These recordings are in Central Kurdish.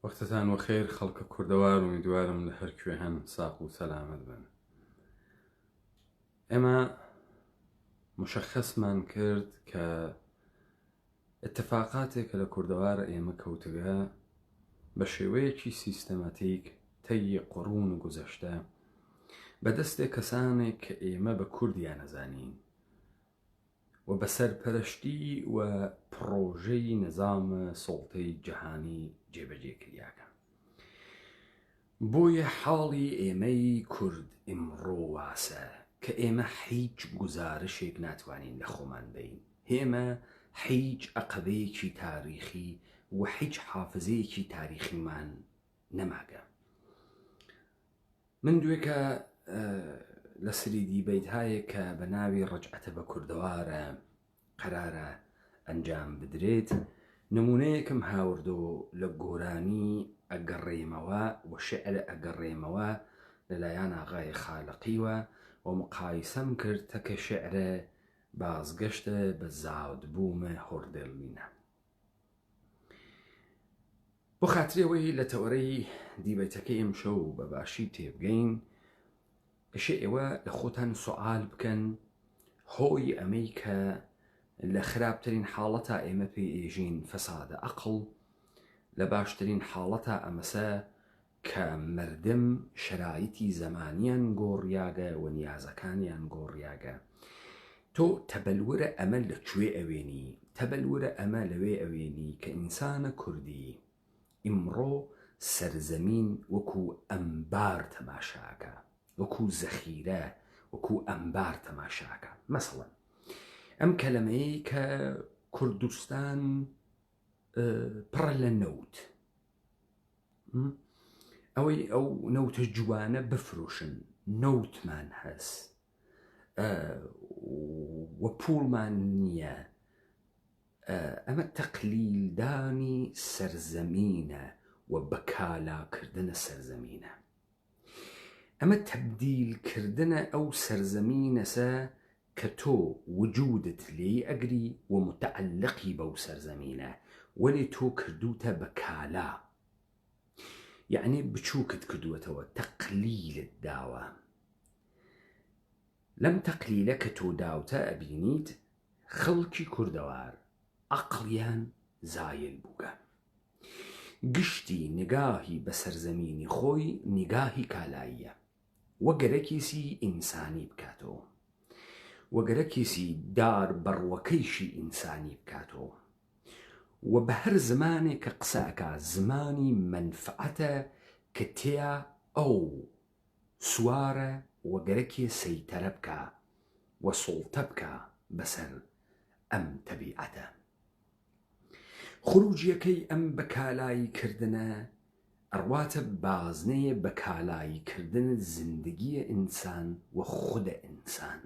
وەختتان وەخێر خەڵکە کوردەوار و میدوارم لە هەر کوێ هەن ساق و سەلامەت بن. ئێمە مشەخەسمان کرد کە اتفاقاتێکە لە کوردەوار ئێمە کەوتگە بە شێوەیەکی سیستەماتیک تەی قڕون و گوزەشتە بەدەستێک کەسانێک کە ئێمە بە کوردیان نەزانین و بە سەرپەرشتی و پرۆژەی نظامە سڵتەی جەهانی جێبەجێ کردیاکە. بۆیە حاڵی ئێمەی کورد ئیمڕۆ واسە کە ئێمە هیچ گزارشێک ناتوانین لە خۆمان بین، هێمە هیچ عەقبەیەکی تاریخی و هیچ حافزەیەکی تاریخیمان نەماگە. من دوێکە لە سریدی بەیتهایە کە بە ناوی ڕەجعەتە بە کوردەوارە قەرارە ئەنجام بدرێت، نمونەیەکم هاوردۆ لە گۆرانی ئەگەڕێمەوە و شعر ئەگەڕێمەوە لەلایەن ئاغای خالقیوە و مقایسەم کرد تەکە شعرە بازگەشتە بە زاودبوومە هۆردێڵمینە. بۆ خاترێەوەی لە تەوەرەی دیبەتەکەی ئەمشەو بە باشی تێبگەین، ئەشێ ئێوە لە خۆتان سوال بکەن هۆی ئەمەی کە لە خراپترین حاڵەتە ئێمە پێی ئێژین فەسادە عەقڵ، لە باشترین حاڵەتە ئەمەسە کە مردم شەرایەتی زەمانیان گۆڕیاگە و نیازەکانیان گۆڕیاگە. تۆ تەبەلورە ئەمە لەکوێ ئەوێنی؟ تەبەلورە ئەمە لەوێ ئەوێنی کە ئینسانە کوردی ئیمڕۆ سەرزەمین وەکو ئەمبار تەماشاکە، وەکو زەخیرە، وەکو ئەمبار تەماشاکە. مەسەڵەن ئەم کەلەمەیە کە کوردستان پڕە لە نەوت، ئەوەی ئەو نەوتە جوانە بفرۆشن، نەوتمان هەست وە پوڵمان نییە، ئەمە تەقلیلدانی سەرزەمینە و بەکالاکردنە سەرزەمینە، ئەمە تەبدیلکردنە ئەو سەرزەمینەسە کە تۆ وجودت لێی ئەگری و متعلقی بەو سەرزەمینە وەلی تۆ کردوتە بەکالا، یعنی بچووکت کردووەتەوە، تەقلیلت داوە. لەم تەقلیلە کە تۆ داوتە ئەبینیت خەڵکی کوردەوار عەقڵیان زایل بووگە، گشتی نگاهی بە سەرزەمینی خۆی نگاهی کالاییە، وەگەرەکیسی ئینسانی بکاتەوە، وەگەرەکیسی دار بەڕوەکەیشی ئینسانی بکاتەوە و بە هەر زمانێک کە قسەکە زمانی منفعەتە کە تێیا ئەو سوارە وەگەرەکی سەیتەرە بکە و سوڵتە بکە بەسەر ئەم تەبیعەتە. خروجیەکەی ئەم بەکالایی کردنە ئەڕواتە بازنەیە بەکالایی کردن زندگیە ئینسان و خودە ئینسان.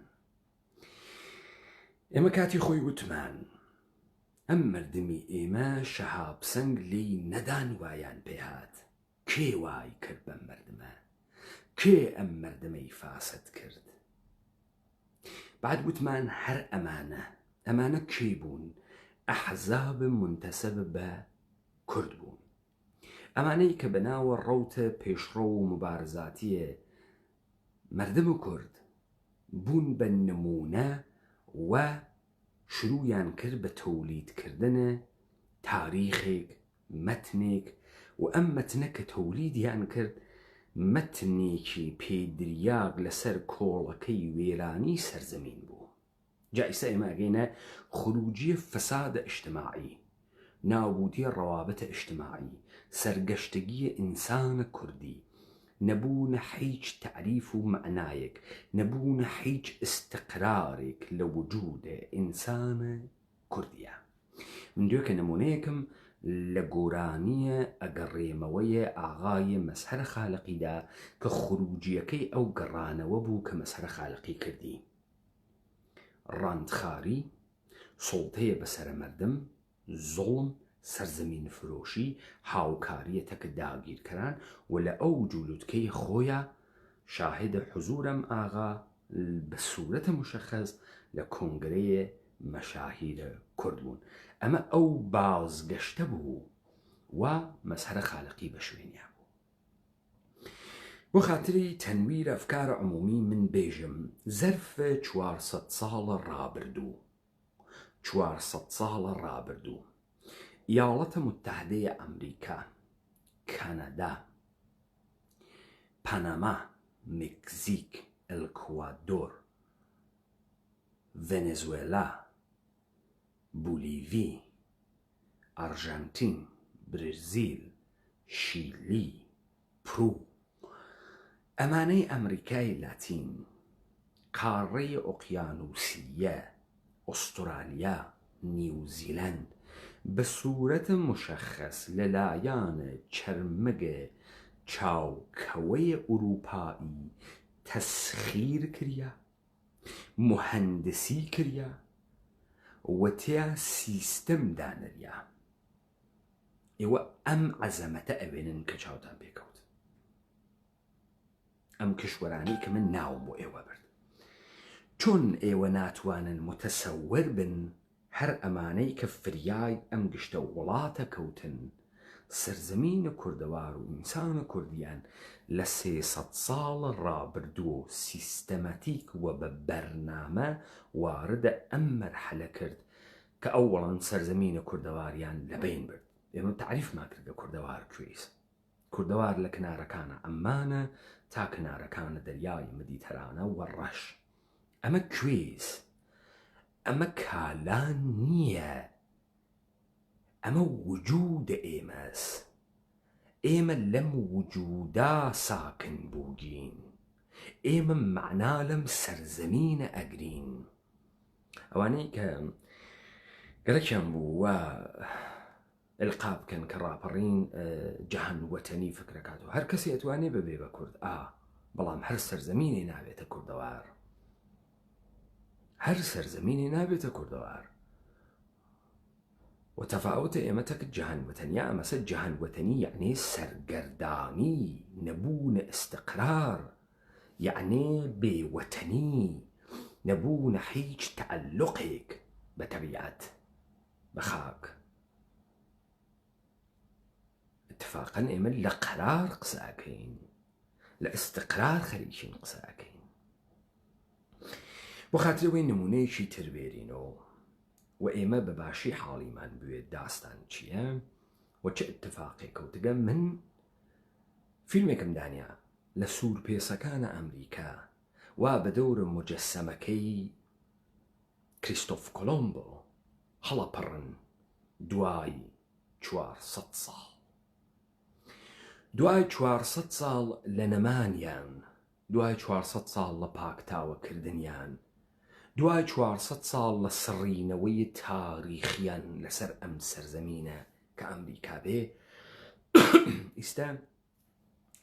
ئێمە کاتی خۆی وتمان ئەم مردمی ئێمە شەهاب سەنگ لی نەدان وایان پێهات، کێ وای کرد بەم مردمە؟ کێ ئەم مردمەی فاسد کرد؟ بعد وتمان هەر ئەمانە کێ بوون؟ ئەحزاب منتەسەب بە کورد بوون، ئەمانەی کە بەناوە ڕەوتە پێشڕۆ و مبارزاتیە مردم و کورد بوون بە نمونە و شروعیان کرد بە تەولیدکردنە تاریخێک، مەتنێک، و ئەم مەتنە کە تەولیدیان کرد مەتنێکی پێدریاگ لەسەر کۆڵەکەی وێرانی سەرزەمین بوو. جائسە ئێمە ئەگەینە خروجیە فەسادە ئیجتماعی، نابودیە ڕەوابەتە ئیجتماعی، سەرگەشتگیە ئینسانە کوردی، نەبوونە هیچ تعریف و معنایەک، نەبوونە هیچ ئستقرارێک لە وجودە ئینسانە کوردیە. من دوێ کە نمونەیەکم لە گۆرانیە ئەگەڕێمەوەیە ئاغای مەسحەرە خالقیدا کە خروجیەکەی ئەو گەڕانەوە بوو کە مەسحەرە خالقی کردی. ڕاندخاری، سوڵتەیە بەسەرە مردم، زوڵم، سەرزەمین فرۆشی، هاوکاریەتەکە داگیرکەران و لە ئەو جولوتکەی خۆیە شاهدە حزورم ئاغا بە سوورەتە مشەخەز لە کۆنگرەیە مەشاهیرە کورد بوون. ئەمە ئەو بازگەشتە بوو و مەسحەرە خالقی بە شوێنیا بوو. بۆ خاتری تەنویر ئەفکار عمومی من بێژم زەرفە 400 ساڵە ڕابردوو 400 ساڵە ڕابردوو ئیاڵەتە متحدەیە ئەمریکا، کەنەدا، پەنەما، مێکزیک، ئەلکوادۆر، ڤێنێزوێلا، بولیڤی، ئەرژەنتین، برزیل، شیلی، پرو، ئەمانەی ئەمریکای لاتین، قارەی ئۆقیانوسیە، ئوسترالیا، نیوزیلەند بە سوورەتە مشەخەس لەلایەنە چەرمەگە چاوکەوەی ئوروپایی تەسخیر کردە، مهەندسی کردە و تیا سیستەم دانەریە. ئێوە ئەم عەزەمەتە ئەوێنن کە چاوتان پێکەوت. ئەم کشوەرانی کە من ناوم بۆ ئێوە برد، چۆن ئێوە ناتوانن متەسەوەر بن هەر ئەمانەی کە فریای ئەم گشتە وڵاتە کەوتن سەرزەمینە کوردەوار و ئینسانە کوردیان لە 300 ساڵە ڕابردووە سیستەماتیک و بە بەرنامە واردە ئەم مەرحەلە کرد کە ئەووەڵەن سەرزەمینە کوردەواریان لەبین برد. ئێمە تعریفمان کردە کوردەوار کوێیە. کوردەوار لە کنارەکانە ئەمانە تا کنارەکانە دەریای مدیتەرانە و ڕەش. ئەمە کوێیە، ئەمە کالان نییە، ئەمە وجودە ئێمەس. ئێمە لەم وجودا ساکن بووگین، ئێمە معنا لەم سەرزەمینە ئەگرین. ئەوانەی کە گەلەکیان بوو و ئلقا بکەن کە ڕاپەڕین جەهان وەتەنی فکرەکات و هەر کەسی ئەتوانێ ببێ بە کورد، بەڵام هەر سەرزەمینێ نابێتە کوردەوار، هەر سەرزەمینێ نابێتە کوردەوار. و تەفاوتە ئێمە تەکت جەهان وەتەنیە، ئەمەسە جەهان وەتەنی یعنی سەرگەردانی، نەبوونە ئستقرار، یعنی بێوەتەنی، نەبوونە هیچ تەعەلقێک بە تەبیعەت، بە خاک. اتفاقا ئێمە لە قەرار قسە ئەکەین، لە ئستقرار خەریکین قسە ئەکەین. بۆ خاترەوەی نمونەیەکی تر بێرینەوە و ئێمە بە باشی حاڵیمان بوێت داستان چییە و چه اتفاقێک کەوتگە. من فیلمێکم دانیا لە سوورپێسەکانە ئەمریکا و بە دەورە مجەسەمەکەی کریستۆف کۆلۆمبۆ هەڵەپەڕن دوای 400 ساڵ. دوای 400 ساڵ لە نەمانیان، دوای 400 ساڵ لە پاکتاوەکردنیان، دوای 400 ساڵ لە سڕینەوەی تاریخیان لەسەر ئەم سەرزەمینە کە ئەمریکا بێ، ئیستا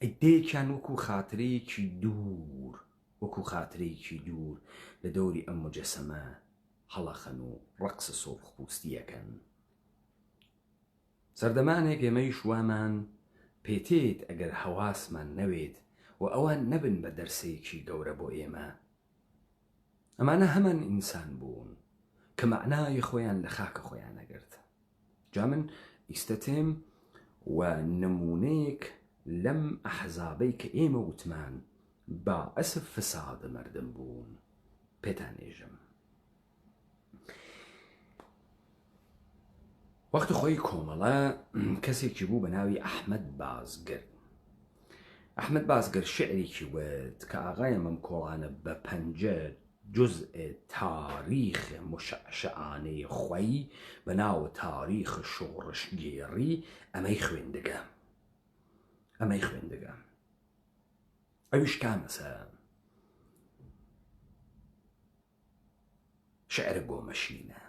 ئیدێکیان وەکو خاترەیەکی دوور، وەکو خاترەیەکی دوور لە دەوری ئەم مجەسەمە هەڵەخەن و ڕەقسە سۆرخپوستیەکەن. سەردەمانێک ئێمەی شوامان پێتێت ئەگەر هەواسمان نەوێت و ئەوان نەبن بە دەرسەیەکی گەورە بۆ ئێمە. ئەمانە هەمان ئینسان بوون کە معنای خۆیان لە خاکە خۆیان نەگرت. جا من ئیستەتێم و نمونەیەک لەم ئەحزابەی کە ئێمە وتمان باعەس فسادە مەردم بوون پێتان ئێژم. وەختی خۆی کۆمەڵە کەسێکی بوو بە ناوی ئەحمەد بازگر. ئەحمەد بازگر شعرێکی وت کە ئاغای ئەم کۆڵانە بە 5 جزء تاریخ مشعشعانەی خۆی بە ناو تاریخ شۆڕشگێڕی ئەمەی خوێندگە، ئەمەی خوێندگە. ئەویش کامەسە شعر گۆمەشینە.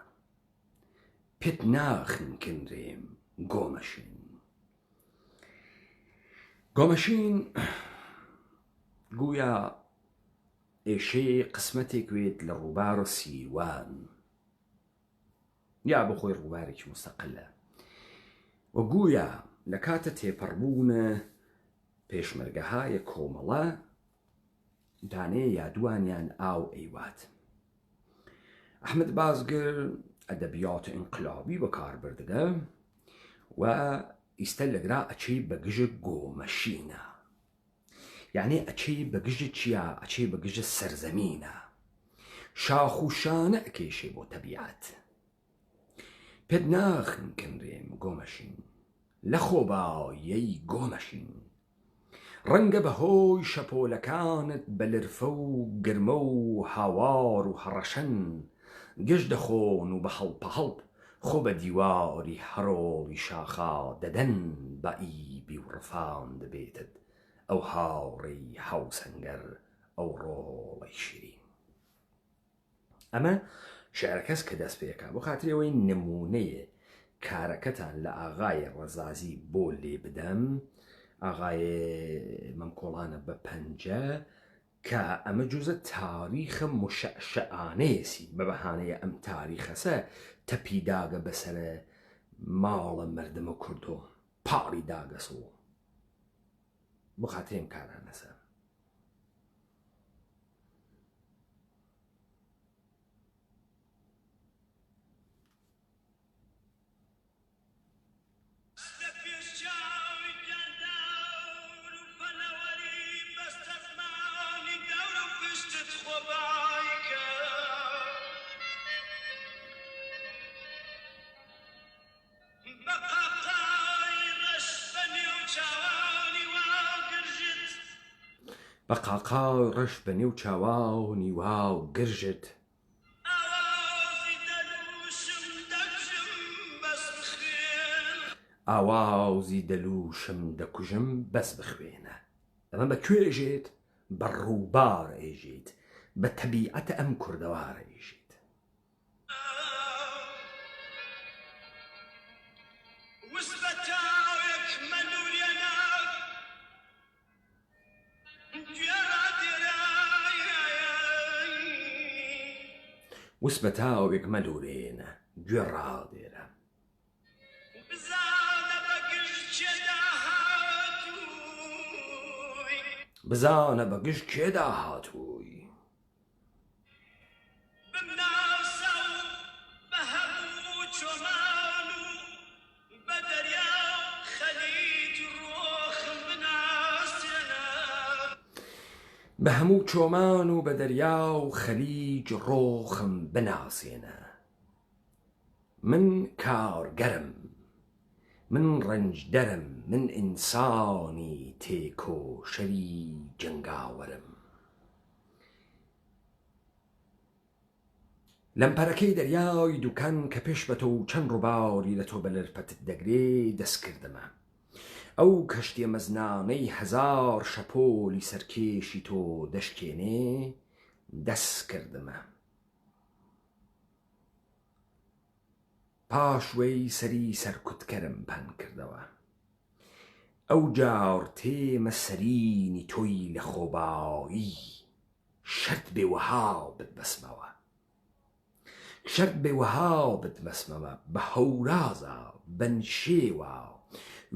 پێت ناخن کنرێم گۆمەشین. گۆمەشین گویا ئێشەیە قسمەتێک وێت لە ڕووبارە سیروان، یا بخۆی ڕووبارێکی مستەقلە و گویا لە کاتە تێپەڕبوونە پێشمەرگەهای کۆمەڵە دانەیە یادوانیان ئاو ئەیوات. ئەحمەد بازگر ئەدەبیات ئینقلابی بەکاربردگە و ئیستە لەگرا ئەچی بە گژت گۆمەشینە، یعنی ئەچی بە گژت چییە؟ ئەچی بە گژت سەرزەمینە، شاخ و شانە ئەکێشێ بۆ تەبیعەت. پێت ناخنکەنرێم گۆمەشین لە خۆبایەی گۆمەشین، ڕەنگە بەهۆی شەپۆلەکانت بە لرفە و گرمە و هاوار و هەڕەشەن گشت دەخۆن و بە هەڵپەهەڵپ خۆ بە دیواری هەرۆڵی شاخا دەدەن، بە ئیبی و ڕفان دەبێتت ئەو هاوڕێی هاوسەنگەر ئەو ڕۆڵەی شیرین. ئەمە شێعرەکەس کە دەست پێکا بۆ خاترەوەی نمونەیە کارەکەتان لە ئاغای ڕەزازی بۆ لێ بدەم، ئاغای مەمکۆڵانە بە پەنجە، کە ئەمە جوزە تاریخە مشەعشەعانەیەسی بە بەهانەیە ئەم تاریخەسە تەپی داگە بەسەرە ماڵە مردمە کوردۆ پاڵی داگەسۆ بۆ خاترێم کارانەسە. بە قاقای ڕەش بە نێو چاوانی واو گرژت، ئاوازی دەلووشم دەکوژم بەس بخوێنە. ئەمە بە کوێژێت؟ بە ڕووبار ئێژێت، بە تەبیعەتە ئەم کوردەوارە ئێژێت. وس بە تاوێک مەلوورێنە گوێ ڕادێرە، بزانە بە گشت کێدا هاتووی، بە هەموو چۆمان و بە دەریا و خەلیج ڕۆخم بناسێنە. من کارگەرم، من ڕەنجدەرم، من ئینسانی تێکۆشەری جەنگاوەرم. لەمپەرەکەی دەریای دووکان کە پێش بە تۆ و چەند ڕووباری لە تۆ بە لەرپەتت دەگرێ دەستکردمە، ئەو کەشتیە مەزنانەی هەزار شەپۆلی سەرکێشی تۆ دەشکێنێ دەستکردمە. پاشوەی سەری سەرکوتکەرم پەن کردەوە، ئەو جار تێمە سەرینی تۆی لە خۆبایی، شەرت بێوەها بتبەسمەوە، شەرت بێوەها بتبەسمەوە، بە هەورازە بەنشێوە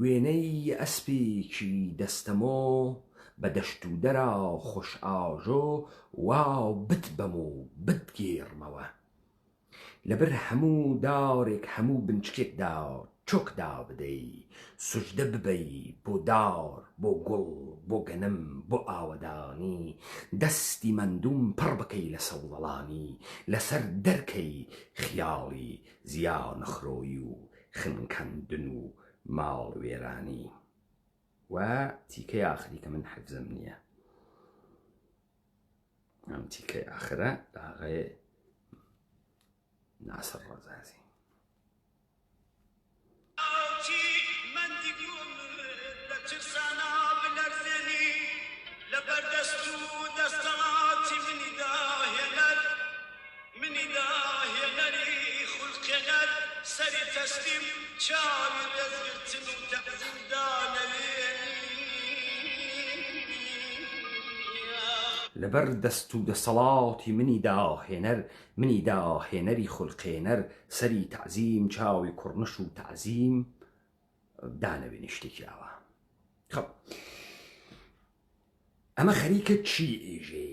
وێنەی ئەسپێکی دەستەمۆ، بە دەشت و دەرا خۆش ئاژۆ واو بتبەم و بتگێڕمەوە. لەبەر هەموو دارێک هەموو بنچکێکدا چۆکدا بدەی، سوژدە ببەی بۆ دار، بۆ گوڵ، بۆ گەنم، بۆ ئاوەدانی، دەستی مەندوم پڕ بکەی لە سەوزەڵانی، لەسەر دەرکەی خیاڵی زیان نەخرۆی و خنکەندن و ماڵ وێرانی. و تیکەی ئاخری کە من حەفزم نییە، ئەم تیکەی ئاخرە ئاغای ناسر ڕەزازی. لەبەر دەست و دەسەڵاتی منی داهێنەر، منی داهێنەری خولقێنەر، سەری تەعزیم چاوی کوڕنش و تەعزیم دانەوێنی شتێکی ئاوا. خەڵ ئەمە خەریکە چی ئێژێ؟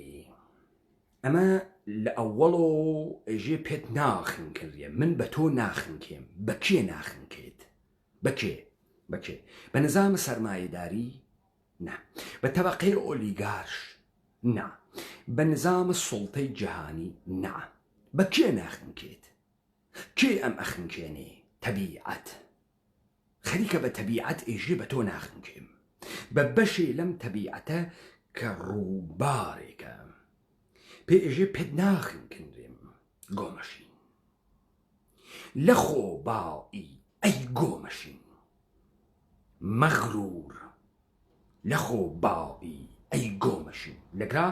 ئەمە لە ئەوەڵۆ ئێژێ پێت ناخنکردێ، من بە تۆ ناخنکێم. بە کێ ناخنکێت؟ بە کێ؟ بەکێ بە نظام سەرمایەداری نا، بە تەبەقەی ئۆلیگارش نا، بە نظام سوڵتەی جیهانی نا. بە کێ ناخنکێت؟ کێ ئەم ئەخنکێنێ؟ تەبیعەت. خەریکە بە تەبیعەت ئێژێ بە تۆ ناخنکێم، بە بەشێ لەم تەبیعەتە کە ڕووبارێکە پێ ئێژێ پێت ناخنکێنرێم. گۆمەشین لە خۆبائی ئەی گۆمەشین، مەغروور لە خۆبائی ئەی گۆمەشین. لەگرا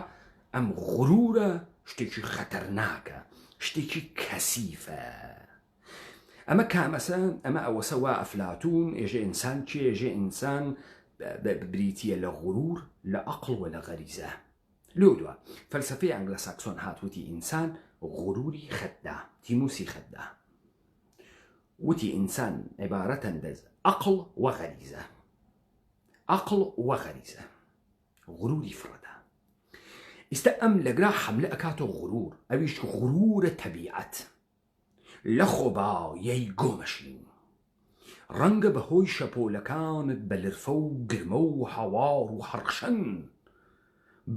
ئەم غرورە شتێکی خەتەرناکە، شتێکی کەسیفە. ئەمە کامەسە، ئەمە ئەوەسە وا ئەفلاتون ئێژێ ئینسان چێ؟ ئێژێ ئینسان بریتیە لە غرور، لە عەقڵ و لە غەریزە. لێو دووە فەلسەفەی ئەنگلە ساکسۆن هاتووتی ئینسان غروری خەتدا، تیموسی خەتدا، وتی ئینسان عیبارەتەن دەز عەقڵ و غەریزە، عەقڵ و غەریزە، غروری فرەدا. ئێستا ئەم لەگرا حەملە ئەکاتۆ غرور، ئەویش غرورە تەبیعەت. لە خۆبایەی گۆمەشین، ڕەنگە بەهۆی شەپۆلەکانت بە لرفە و گرمە و هەوار و هەڕخشەن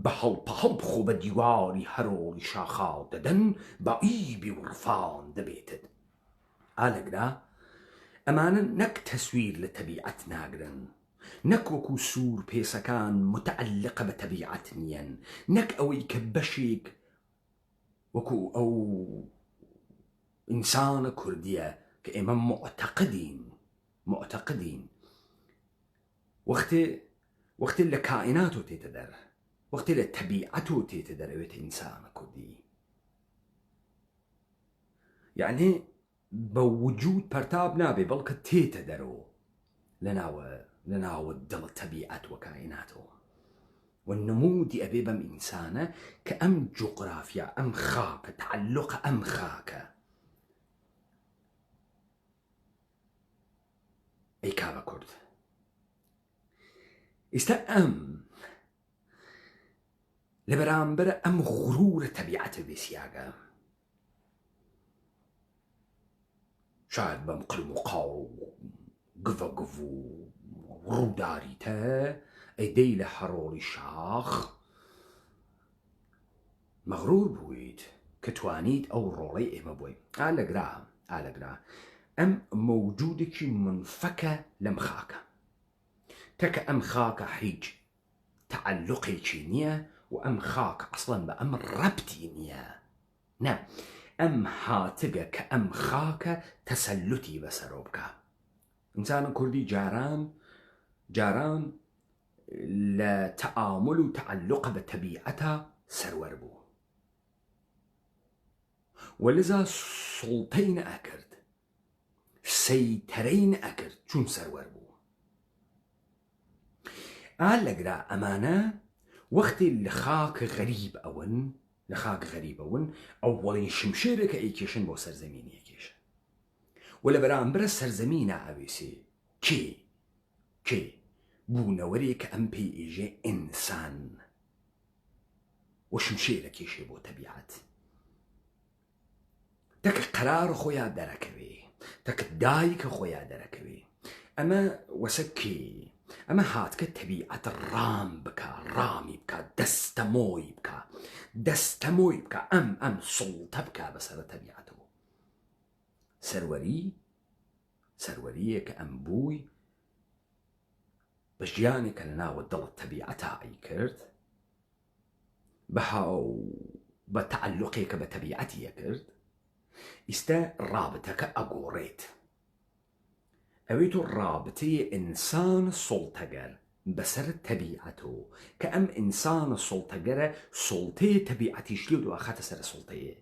بە هەڵپەهەڵ بخۆ بە دیواری هەرۆڵی شاخاو دەدەن، بە ئیبی و ڕفان دەبێتت. ئالەگرا ئەمانە نەک تەسویر لە تەبیعەت ناگرن، نەک وەکو سوور پێسەکان متعلقە بە تەبیعەت نیەن، نەک ئەوەی کە بەشێک وەکو ئەو ئینسانە کوردیە کە ئێمە معتەقدین وەختێ لە کائینات و تێتە دەر، وەختێ لە تەبیعەت و تێتە دەرەوێت ئینسانە کوردی، یعنی بە وجود پەرتاب نابێ، بەڵکە تێتە دەرەوە لە ناوە دڵ تەبیعەت و کائیناتەوە. والنمودی ئەبێ بەم ئینسانە کە ئەم جوغرافیا، ئەم خاکە، تعلقە ئەم خاکە. ئەی کابە کورد، ئێستا ئەم لە بەرامبەرە ئەم غرورە تەبیعەتە بێسیاگە، شاید بەم قلم و قاو گڤە گڤ و ڕووداریتە ئەیدەی لە هەرۆڵی شاخ مەغرور بوویت کە توانیت ئەو ڕۆڵەی ئێمە بووی. ئالەگرا ئەم مەوجودێکی منفەکە لەم خاکە، تەکە ئەم خاکە هیچ تعلقێکی نییە و ئەم خاکە ئەسڵەن بە ئەم ڕەبتی نییە. نە، ئەم هاتگە کە ئەم خاکە تەسەلوتی بەسەرۆ بکە. ئینسانە کوردی جاران لە تەعامل و تعلق بە تەبیعەتە سەروەر بوو، وەلذا سوڵتەی نەئەکرد، سەیتەرەی نەئەکرد، چون سەروەر بوو. ئالەگرا ئەمانە وەختی لە خاک غەریب ئەون، ئەوڵین شمشێرێکە ئەیکێشن بۆ سەرزەمینی ئەکێشن، و لە بەرامبرە سەرزەمینە ئاوێسێ کێ بوونەوەرێک کە ئەم پێی ئێژێ ئینسان، و شمشێرە کێشێ بۆ تەبیعەت. تەکە قەرارە خۆیان دەرەکەوێ، تەکە دایکە خۆیان دەرەکەوێ. ئەمە وەسە کێ؟ ئەمە هاتکە تەبیعەت ڕامی بکە، دەستەمۆی بکە، ئەم سوڵتە بکە بەسەرە تەبیعەتەوە. سەروەریە کە ئەم بووی بە ژیانێکە لە ناوە دڵ تەبیعەتە ئەی کرد، بە تعلقێکە بە تەبیعەتیە کرد. ئیستا ڕابتەکە ئەگۆڕێت، ئەوەی تۆ ڕابتەیە ئینسان سوڵتەگەر بەسەر تەبیعەتەوە، کە ئەم ئینسانە سوڵتەگەرە سوڵتەیە تەبیعەتیش لێو دووە خاتە سەر سوڵتەیە،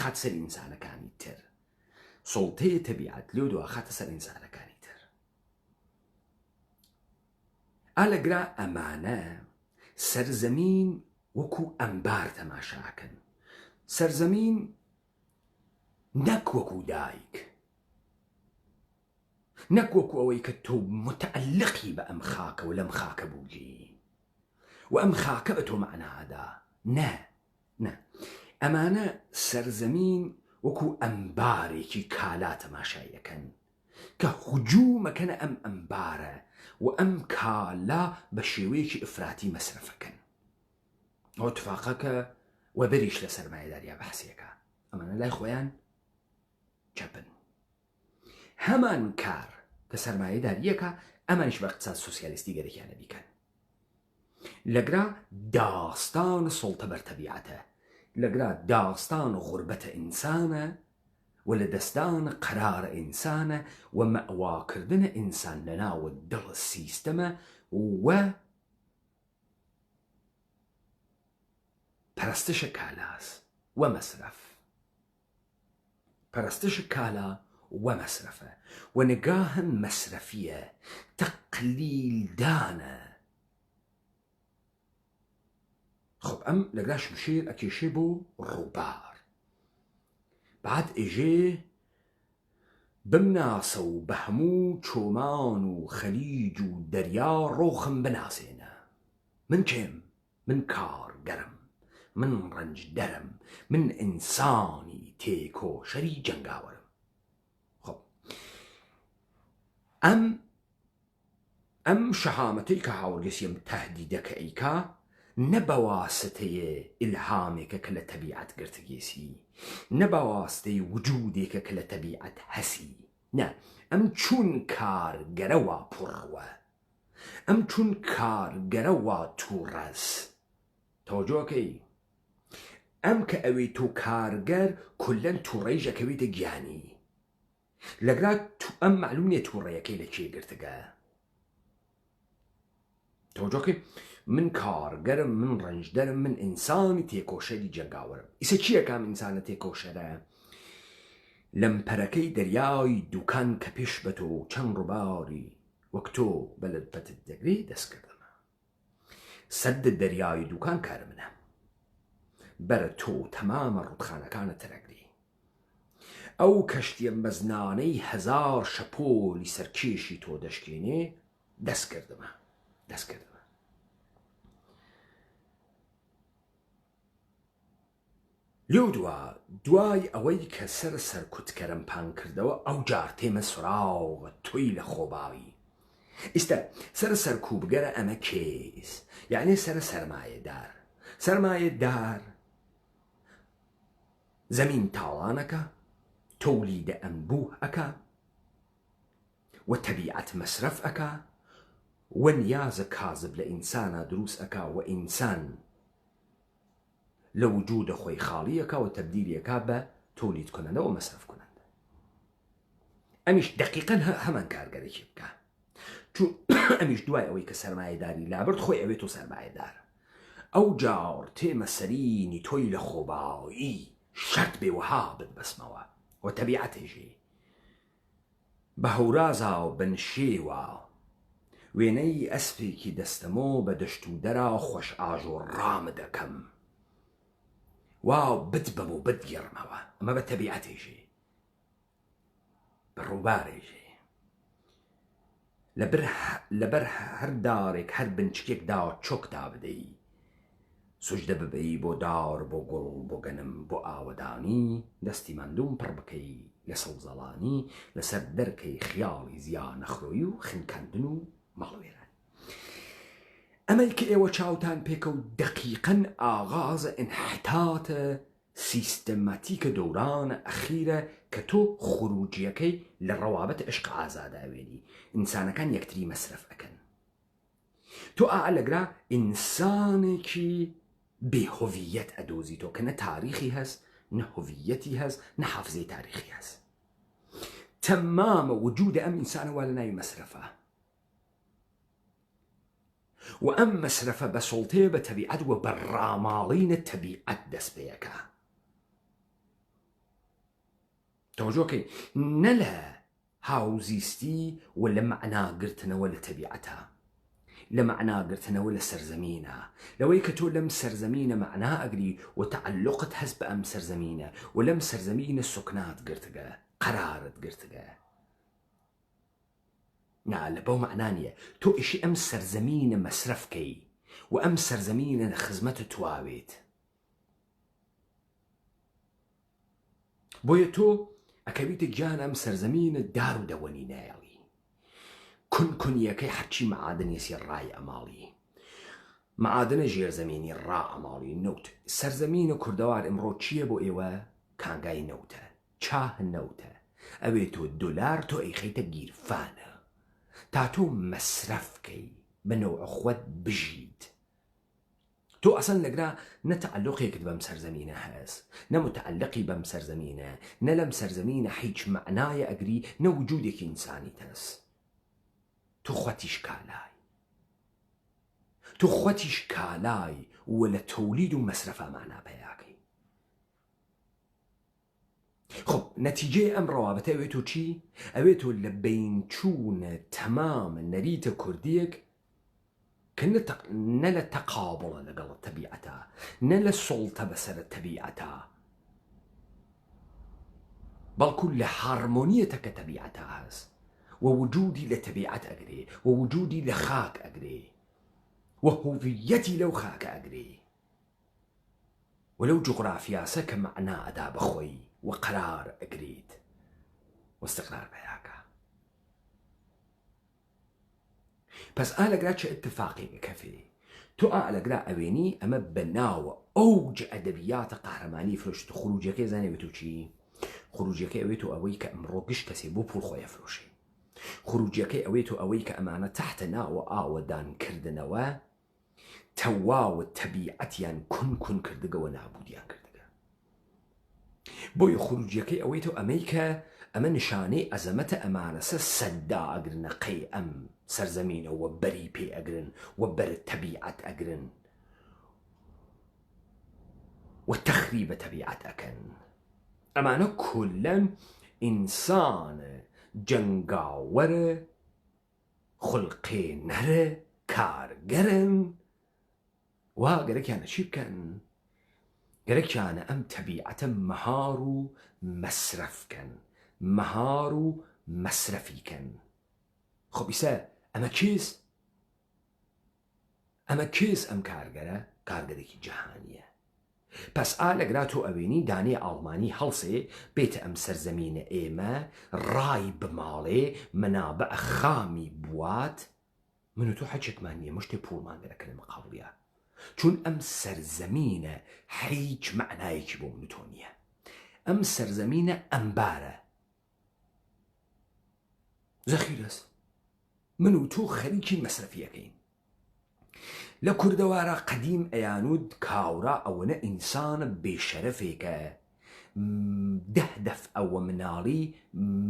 خاتە سەر ئینسانەکانی تر. سوڵتەیە تەبیعەت لێو دووە خاتە سەر ئینسانەکانی تر. ئالەگرا ئەمانە سەرزەمین وەکو ئەمبار تەماشاکەن، سەرزەمین نەک وەکو دایک، نەک وەکو ئەوەی کە تۆ متعلقی بە ئەم خاکە و لەم خاکە بووجی و ئەم خاکە بە تۆ معنادا. نە، ئەمانە سەرزەمین وەکو ئەمبارێکی کالا تەماشایەکەن، کە هجوومەکەنە ئەم ئەمبارە و ئەم کالا بە شێوەیەکی ئفراتی مەسرفەکەن. ئەو اتفاقەکە وەبەریش لە سەرمایەداریە بەحسیەکە، ئەمانە لای خۆیان چەپن. هەمان کار کە سەرمایەداریەکە ئەمانیش بە اقتصاد سۆسیالیستی گەرەکیانە بیکەن. لەگرا داستان سڵتە بەر تەبیعەتە، لەگرا داستان غوربەتە ئینسانە و لە دەستان قەرارە ئینسانە و مەئواکردنە ئینسان لە ناوە دڵ سیستەمە و پەرستشە کالاس و مەسرف. پەرستشە کالا و مەسرفە و نگاهە مەسرفیە، تەقلیلدانە. خب ئەم لەگرا شمشێر ئەکێشێ بۆ ڕووبار، بعد ئێژێ بمناسە و بە هەموو چۆمان و خەلیج و دەریا ڕۆخم بناسێنە. من کێم؟ من کارگەرم، من ڕەنجدەرم، من ئینسانی تێکۆشەری جەنگاوەرم. خب ئەم شەهامەتەی کە هاوڕگەسیم تەهدیدەکە ئەیکا نە بە واسطەیە ئیلهامێکە کە لە تەبیعەت گرتگێسی، نە بە واسطەی وجودێکە کە لە تەبیعەت هەسی، نە، ئەم چون کارگەرەوە پوڕوە، ئەم چون کارگەرەوە تووڕەس. تەوەجۆکەی ئەم کە ئەوەی تۆ کارگەر کولەن تووڕەیژەکەوێتە گیانی، لەگرا ئەم معلوم نیە تووڕەیەکەی لە کێ گرتگە. تەوەجۆکەی من کارگەرم، من ڕەنجدەرم، من ئینسانی تێکۆشەری جەنگاوەرم. ئیسە چیەکەم ئینسانە تێکۆشەرە؟ لەمپەرەکەی دەریای دووکان کە پێش بە تۆ چەند ڕووباری وەک تۆ بەلەپەتت دەگرێ دەستکردمە. سەد دەریای دووکان کار منە، بەرە تۆ تەمامە ڕوودخانەکانە تەرەگری. ئەو کەشتیە مەزنانەی 1000 شەپۆلی سەرکێشی تۆ دەشکێنێ دەستکردمە. لێو دوای ئەوەی کە سەرکوتکەرمپان کردەوە ئەو جار تێمە سوراوە تۆی لە خۆباوی. ئیستا سەرکوبگەرە ئەمە کێس، یعنی سەرمایەدار زەمین تاڵانەکە، تۆلیدە ئەنبوه ئەکا و تەبیعەت مەسرف ئەکا و نیازە کاذب لە ئینسانە دروست ئەکا و ئینسان لە وجودە خۆی خاڵیەکە و تەبدیلەکە بە تۆلید کنەنە و مەسرف کنەنە. ئەمیش دقیقاً هەمان کارگەرێکی بکە، چون ئەمیش دوای ئەوەی کە سەرمایەداری لابرد خۆی ئەوێت و سەرمایەدار. ئەو جار تێمە سەرینی تۆی لە خۆبایی شەرت بێوەها بتبەسمەوە و تەبیعەتێژێ بە هەورازا و بنشێوە وێنەی ئەسپێکی دەستەمۆ بە دەشت و دەرا خۆش ئاژۆڕام دەکەم، واو بتبەم و بتگەڕمەوە. ئەمە بە تەبیعەتێژێ، بە ڕووبارێژێ، لەبەر هەر دارێک هەر بنچکێکدا چۆکدا بدەی، سوژدە ببەی بۆ دار، بۆ گوڵ، بۆ گەنم، بۆ ئاوەدانی، دەستی مندوم پڕ بکەی لە سەوزەڵانی، لەسەر دەرکەی خیاڵی زیان نەخڕۆی و خنکاندن و مەڵوێران. ئەمەی کە ئێوە چاوتان پێکە و دقیقاً ئاغازە ئینحتاتە سیستەماتیکە دەورانە ئەخیرە کە تۆ خروجیەکەی لە ڕەوابەت عشق ئازاداوێنی. ئینسانەکان یەکتری مەسرف ئەکەن. تۆ ئالەگرا ئینسانێکی بێهۆڤیەت ئەدۆزیتۆ کە نە تاریخی هەست، نە هۆڤیەتی هەست، نە حافزەی تاریخی هەست. تەمامە وجودە ئەم ئینسانەوە لە ناوی مەسرفە و ئەم مەسرفە بە سڵتەیە بە تەبیعەت و بە ڕاماڵینە تەبیعەت دەست پێیەکە. تەوەجۆکەی نە لە هاوزیستی و لە معناگرتنەوە لە تەبیعەتە، لە معناگرتنەوە لە سەرزەمینە، لەوەی کە تۆ لەم سەرزەمینە معنا ئەگری و تەعەلقت هەست بە ئەم سەرزەمینە و لەم سەرزەمینە سوکنات گرتگە، قەرارت گرتگە. نا لە بەو معنە نیە تۆ ئیشی ئەم سەرزەمینە مەسرفکەی و ئەم سەرزەمینە لە خزمەتت تواوێت. بۆیە تۆ ئەکەویتە گیان ئەم سەرزەمینە دار و دەوەنی نایڵی کونکونیەکەی هەرچی مەعادنێسی ڕای ئەماڵی مەعادنە ژێرزەمینی ڕا ئەماڵی نەوت سەرزەمینە کوردەوار ئەمڕۆ چییە بۆ ئێوە کانگای نەوتە چاه نەوتە ئەوێ تۆ دۆلار تۆ ئەیخەیتە گیرفانە تا تۆ مەسرەفکەی بنەوە خۆت بژیت تۆ ئەسەن لەگرا نەتەعلقێکت بەم سەرزەمینە هەست نەمتەعلقی بەم سەرزەمینە نە لەم سەرزەمینە هیچ معنایە ئەگری نە وجودێکی ئینسانی هەست تۆ خۆتیش کالای تۆ خۆتیش کالای وە لە تەولید و مەسرەفە مانا پەیاکەی خب نەتیجەی ئەم ڕەوابەتە ئەوێت تۆ چی؟ ئەوێت تۆ لە بینچوونە تەمام نەریتە کوردیەک کە نە لە تەقابڵە لەگەڵ تەبیعەتە نە لە سوڵتە بەسەر تەبیعەتە بەڵکو لە هارمۆنیەتە کە تەبیعەتە هەست و وجودی لە تەبیعەت ئەگرێ و وجودی لە خاک ئەگرێ و هوڤیەتی لەو خاکە ئەگرێ ولەو جوغرافیاسە کە مەعنا ئەدا بەخۆی و قەرار ئەگریت واستقرار پەیاکە پس ئالەگرا چه اتفاقی کەفێ تۆ ئالەگرا ئەوێنی ئەمە بەناوە ئەوج ئەدەبیاتە قەهرەمانی فرۆشت و خروجەکەی زانێت و چی؟ خروجەکەی ئەوێت و ئەوەی کە ئەمڕۆ گشت کەسێ بۆ پوڵ خۆی ئەفرۆشێ خروجەکەی ئەوێت و ئەوەی کە ئەمانە تحتە ناوە ئاوەدانکردنەوە تەواوە تەبیعەتیان کون کردگەوە نابودیان کردگە بۆی خروجیەکەی ئەوەی تۆ ئەمەی کە ئەمە نیشانەی ئەزەمەتە ئەمانەسە سەددا ئەگرنەقەی ئەم سەرزەمینەوە بەری پێ ئەگرن و بەر تەبیعەت ئەگرن و تەخریبە تەبیعەت ئەکەن ئەمانە کولەن ئینسانە جەنگاوەرە خوڵقێ نەرە کارگەرن وا گەرەکیانە چی بکەن؟ گەرەکیانە ئەم تەبیعەتە مەهار و مەسرەفکەن مەهار و مەسرەفیکەن خۆ بیسە ئەمە کێس؟ ئەمە کێس ئەم کارگەرە کارگەرێکی جەهانیە پس ئالەگرا تۆ ئەوێنی دانێ ئاڵمانی هەڵسێ بێتە ئەم سەرزەمینە ئێمە ڕای بماڵێ منابە خامی بوات من و تۆ حەجێکمان نییە مشتێ پوڵمان دەرەکەن مەقاڵیە چون ئەم سەرزەمینە هیچ معنایەکی بۆ من و تۆ نییە ئەم سەرزەمینە ئەمبارە زەخیرەس من و تۆ خەریکی مەسرەفیەکەین لە کوردەوارە قەدیم ئەیانود کاورا ئەوەنە ئینسانە بێشەرەفێکە دەه دەف ئەوە مناڵی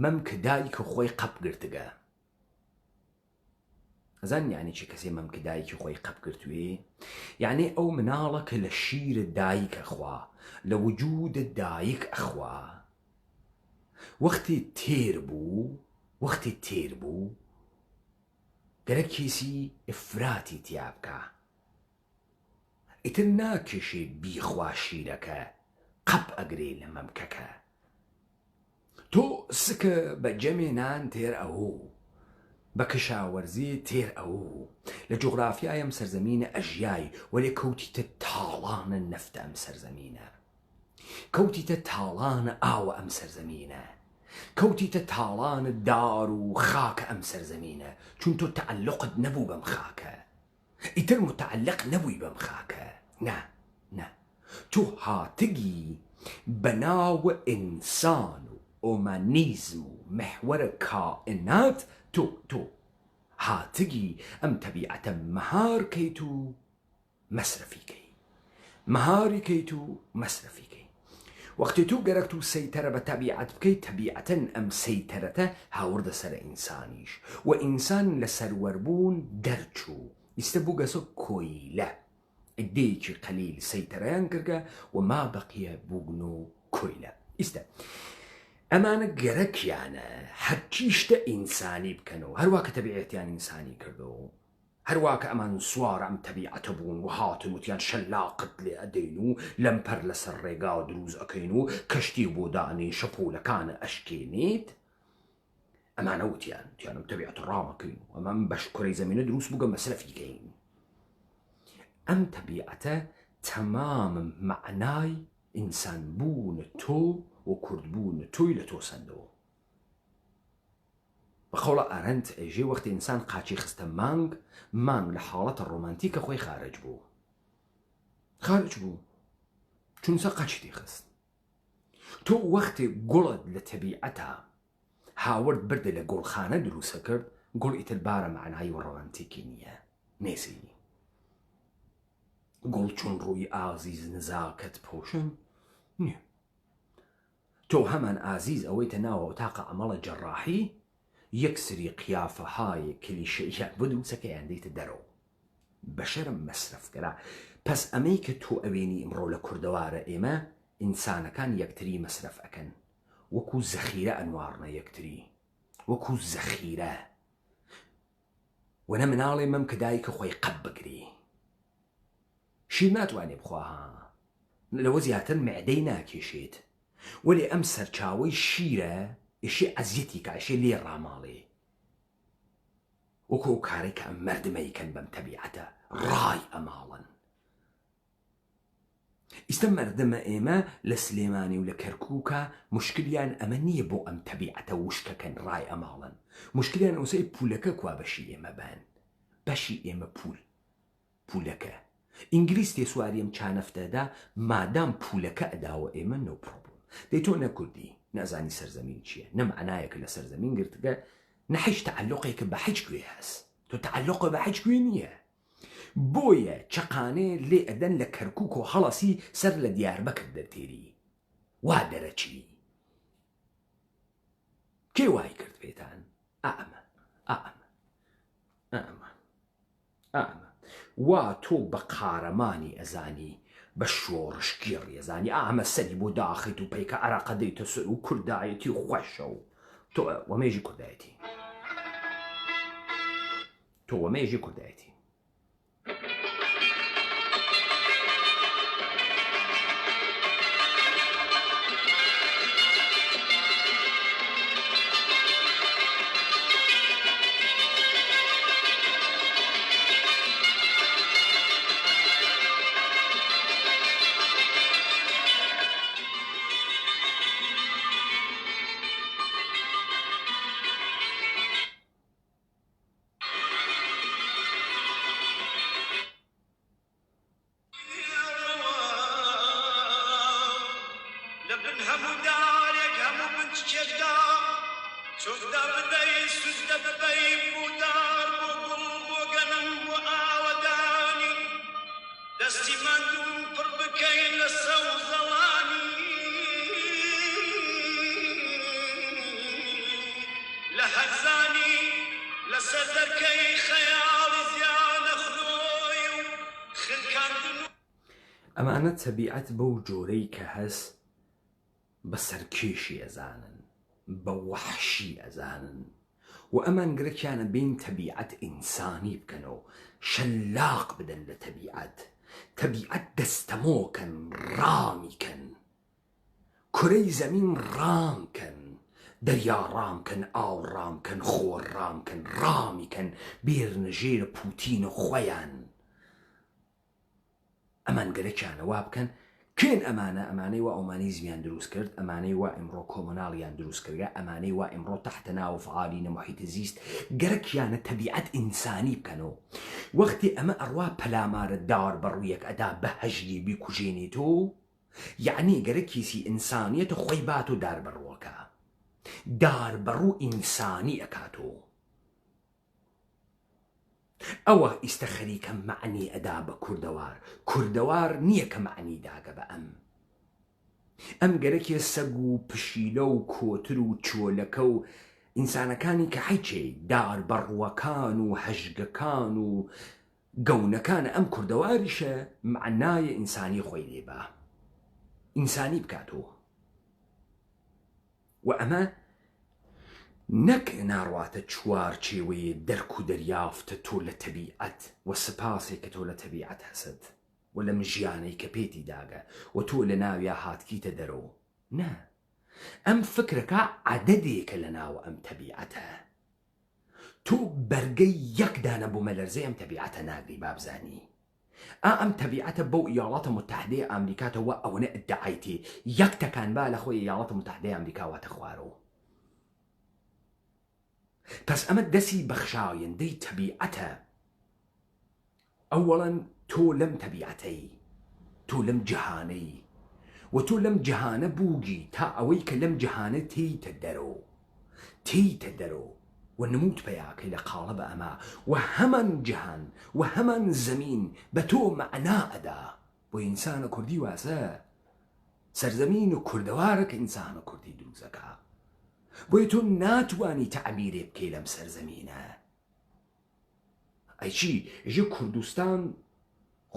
مەم کە دایکە خۆی قەپ گرتگە ئەزان یعنی چی کەسێ مەم کە دایکی خۆی قەپ گرتوێ یعنی ئەو مناڵە کە لە شیرە دایکە خوا لە وجودە دایک ئەخوا وەختی تێر بوو گەرە کێسی ئفراتی تیا بکە ئیتر ناکێشێ بیخوا شیرەکە قەپ ئەگرێ لە مەمکەکە تۆ سکە بە جەمێنان تێر ئەوە بە کشاوەرزی تێر ئەوە لە جوغرافیایم سەرزەمینە ئەژیای وەلێ کەوتیتە تاڵانە نەفتە ئەم سەرزەمینە کەوتیتە تاڵانە ئاوە ئەم سەرزەمینە کەوتیتە تاڵانە دار و خاکە ئەم سەرزەمینە چون تۆ تەعەلقت نەبوو بەم خاکە ئیتر متعلق نەبووی بەم خاکە نه تۆ هاتگی بەناوە ئینسان و ئۆمانیزم و مەحوەرە کائینات تۆ هاتگی ئەم تەبیعەتە مەهار کەیت و مەسرەفیکەی مەهاری کەیت و مەسرەفیکەی وەختی تو گەرەکت و سەیتەرە بە تەبیعەت بکەیت تەبیعەتەن ئەم سەیتەرەتە هاوردە سەرە ئینسانیش و ئینسان لە سەروەربوون دەرچوو ئیستە بوو گەسە کۆیلە ئەدەیەکی قەلیل سەیتەرەیان کردگە و ما بەقیە بووگن و کۆیلە ئیستە ئەمانە گەرەکیانە هەرچی شتە ئینسانی بکەنەوە هەروە کە تەبیعەتیان ئینسانی کردەوە هەروە کە ئەمان سوارە ئەم تەبیعەتە بوون و هاتن وتیان شەلاقت لێ ئەدەین و لەمپەر لەسەر ڕێگا و دروست ئەکەین و کەشتی بۆ دانێ شەپۆلەکانە ئەشکێنێت ئەمانە وتیان ئەم تەبیعەت ڕامەکەین و ئەمان بەش کوڕەی زەمینە دروست بووگە مەسرەفیکەین ئەم تەبیعەتە تەمام معنای ئینسان بوون تۆ و کوردبوون تۆی لە تۆ سندەوە. بەخەڵە ئەرەنت ئەژێ وەختی ئینسان قاچی خستە مانگ لە حاڵەتە ڕۆمانتیکە خۆی خارج بوو چونسە قاچی خست. تۆ وەختی گوڵت لە تەبیعەتە هاورد بردە لە گوڵخانە دروستە کرد، گوڵ ئیتر بارە معنایی و ڕۆمانتیکی نییە، نێسی گوڵ چون ڕووی ئازیز نزاکەت پۆشن نییە. تۆ هەمان ئازیز ئەوەیتە ناوە ئۆتاقە ئەمەڵە جەڕاحی یەک سری قیافەهای کلیشەیە بۆ دووسەکەیان دەیتە دەرەوە بە شەرم مەسرەفکەرا. پس ئەمەی کە تۆ ئەوێنی ئمڕۆ لە کوردەوارە ئێمە ئینسانەکان یەکتری مەسرەف ئەکەن، وەکو زەخیرە ئەنوارنە یەکتری، وەکو زەخیرە. وەنە مناڵێ مەم کە دایکە خۆی قەب بگری شیر ناتوانێ بخواها لەوە زیاتر مەعدەی ناکێشێت، وەلێ ئەم سەرچاوەی شیرە ئێشێ ئەزیەتی کاشێ لێ ڕاماڵێ، وەکو ئەو کارێک کە ئەم مەردمەیکەن بەم تەبیعەتە ڕای ئەماڵن. ئیستە مەردمە ئێمە لە سلێمانی و لە کەرکووکە مشکلیان ئەمە نییە بۆ ئەم تەبیعەتە وشکەکەن ڕای ئەماڵن، مشکلیان ئەوسەی پولەکە کوا بەشی ئێمە بن، بەشی ئێمە پولەکە. ئینگلیس تێسواری ئەم چانەفتەدا مادام پولەکە ئەداوە ئێمە نۆ پرۆبڵم. دەی تۆ نەکوردی نازانی سەرزەمین چییە، نەمعنایەکە لە سەرزەمین گرتگە نەحیش تەعەلوقێکە بە حیچ گوێ هەست، تۆ تەعەلوقە بە حیچ گوێ نییە. بۆیە چەقانێ لێ ئەدەن لە کەرکووک و هەڵەسی سەر لە دیاربەکر دەرتێری وا دەرەچی. کێ وای کرد پێتان؟ ئەمە وا تۆ بە قارەمانی ئەزانی، بە شۆڕشکی ڕێزانی ئەمە سەری بۆ داخیت و پەیکە عەراقە دەیتە سەر و کوردایەتی و خۆشە و تۆ وەمێژی کوردایەتی. ئەمانە تەبیعەت بەو جۆرەی کە هەست بە سەرکێشی ئەزانن، بە وەحشی ئەزانن، و ئەمان گرەکیانە بین تەبیعەت ئینسانی بکەنەوە، شەلاق بدەن لە تەبیعەت دەستەمۆکەن، ڕامیکەن، کورەی زەمین ڕامکەن، دەریا ڕامکەن، ئاو ڕامکەن، خۆر ڕامکەن، ڕامیکەن بێرنە ژێرە پوتینە خۆیان. ئەمان گەرەکیانە وا بکەن. کێن ئەمانەی وا ئۆمانیزمیان دروست کرد، ئەمانەی وا ئەمڕۆ کۆمۆناڵیان دروست کردگە، ئەمانەی وا ئەمڕۆ تەحتە ناو فعالینە محیتە زیست، گەرەکیانە تەبیعەت ئینسانی بکەنەوە. وەختی ئەمە ئەڕوا پەلامارە دار بەڕوویەک ئەدا بە هەژری بیکوژێنێتەوە، یعنی گەرەکیسی ئینسانیەتە خۆی بات و دار بەڕووەکە، دار بەڕوو ئینسانی ئەکاتەوە. ئەوە ئیستە خەریکە معنی ئەدا بە کوردەوار نییە کە معنی داگە بە ئەم گەرەکێ سەگ و پشیلە و کۆتر و چۆلەکە و ئینسانەکانی کە حیچێ دار بەڕووەکان و هەژگەکان و گەونەکانە ئەم کوردەواریشە معنای ئینسانی خۆی لێبە ئینسانی بکاتەوە. و ئەمە نەک ناڕواتە چوارچێوەیە دەرک و دەریافتە تۆ لە تەبیعەت و سپاسێک کە تۆ لە تەبیعەت هەست و لەم ژیانەی کە پێتی داگە و تۆ لە ناویا هاتکیتە دەرەوە. نە، ئەم فکرەکە عەدەدێکە لە ناوە ئەم تەبیعەتە. تۆ بەرگەی یەک دانە بوو مەلەرزەی ئەم تەبیعەتە ناگری بابزانی. ئەم تەبیعەتە بەو ئیاڵاتە متحدەی ئەمریکاتەوە ئەوەنە ئەدعایتی یەک تەکان با لە خۆی ئیاڵاتە متحدەی ئەمریکا واتە خوارەوە. پس ئەمە دەسی بەخشایەندەی تەبیعەتە. ئەوەڵەن تۆ لەم تەبیعەتەی، تۆ لەم جەهانەی، و تۆ لەم جەهانە بووگی تا ئەوەی کە لەم جەهانە تێیتە دەرەوە و نموت پێیاکەی لە قاڵە بە ئەمە و هەمان جەهان و هەمان زەمین بە تۆ مەعنا ئەدا. بۆ ئینسانە کوردی واسە سەرزەمین و کوردەوارە کە ئینسانە کوردی دروستەکە، بۆی تۆ ناتوانی تەعبیرێ بکەی لەم سەرزەمینە. ئەیچی ژە کوردستان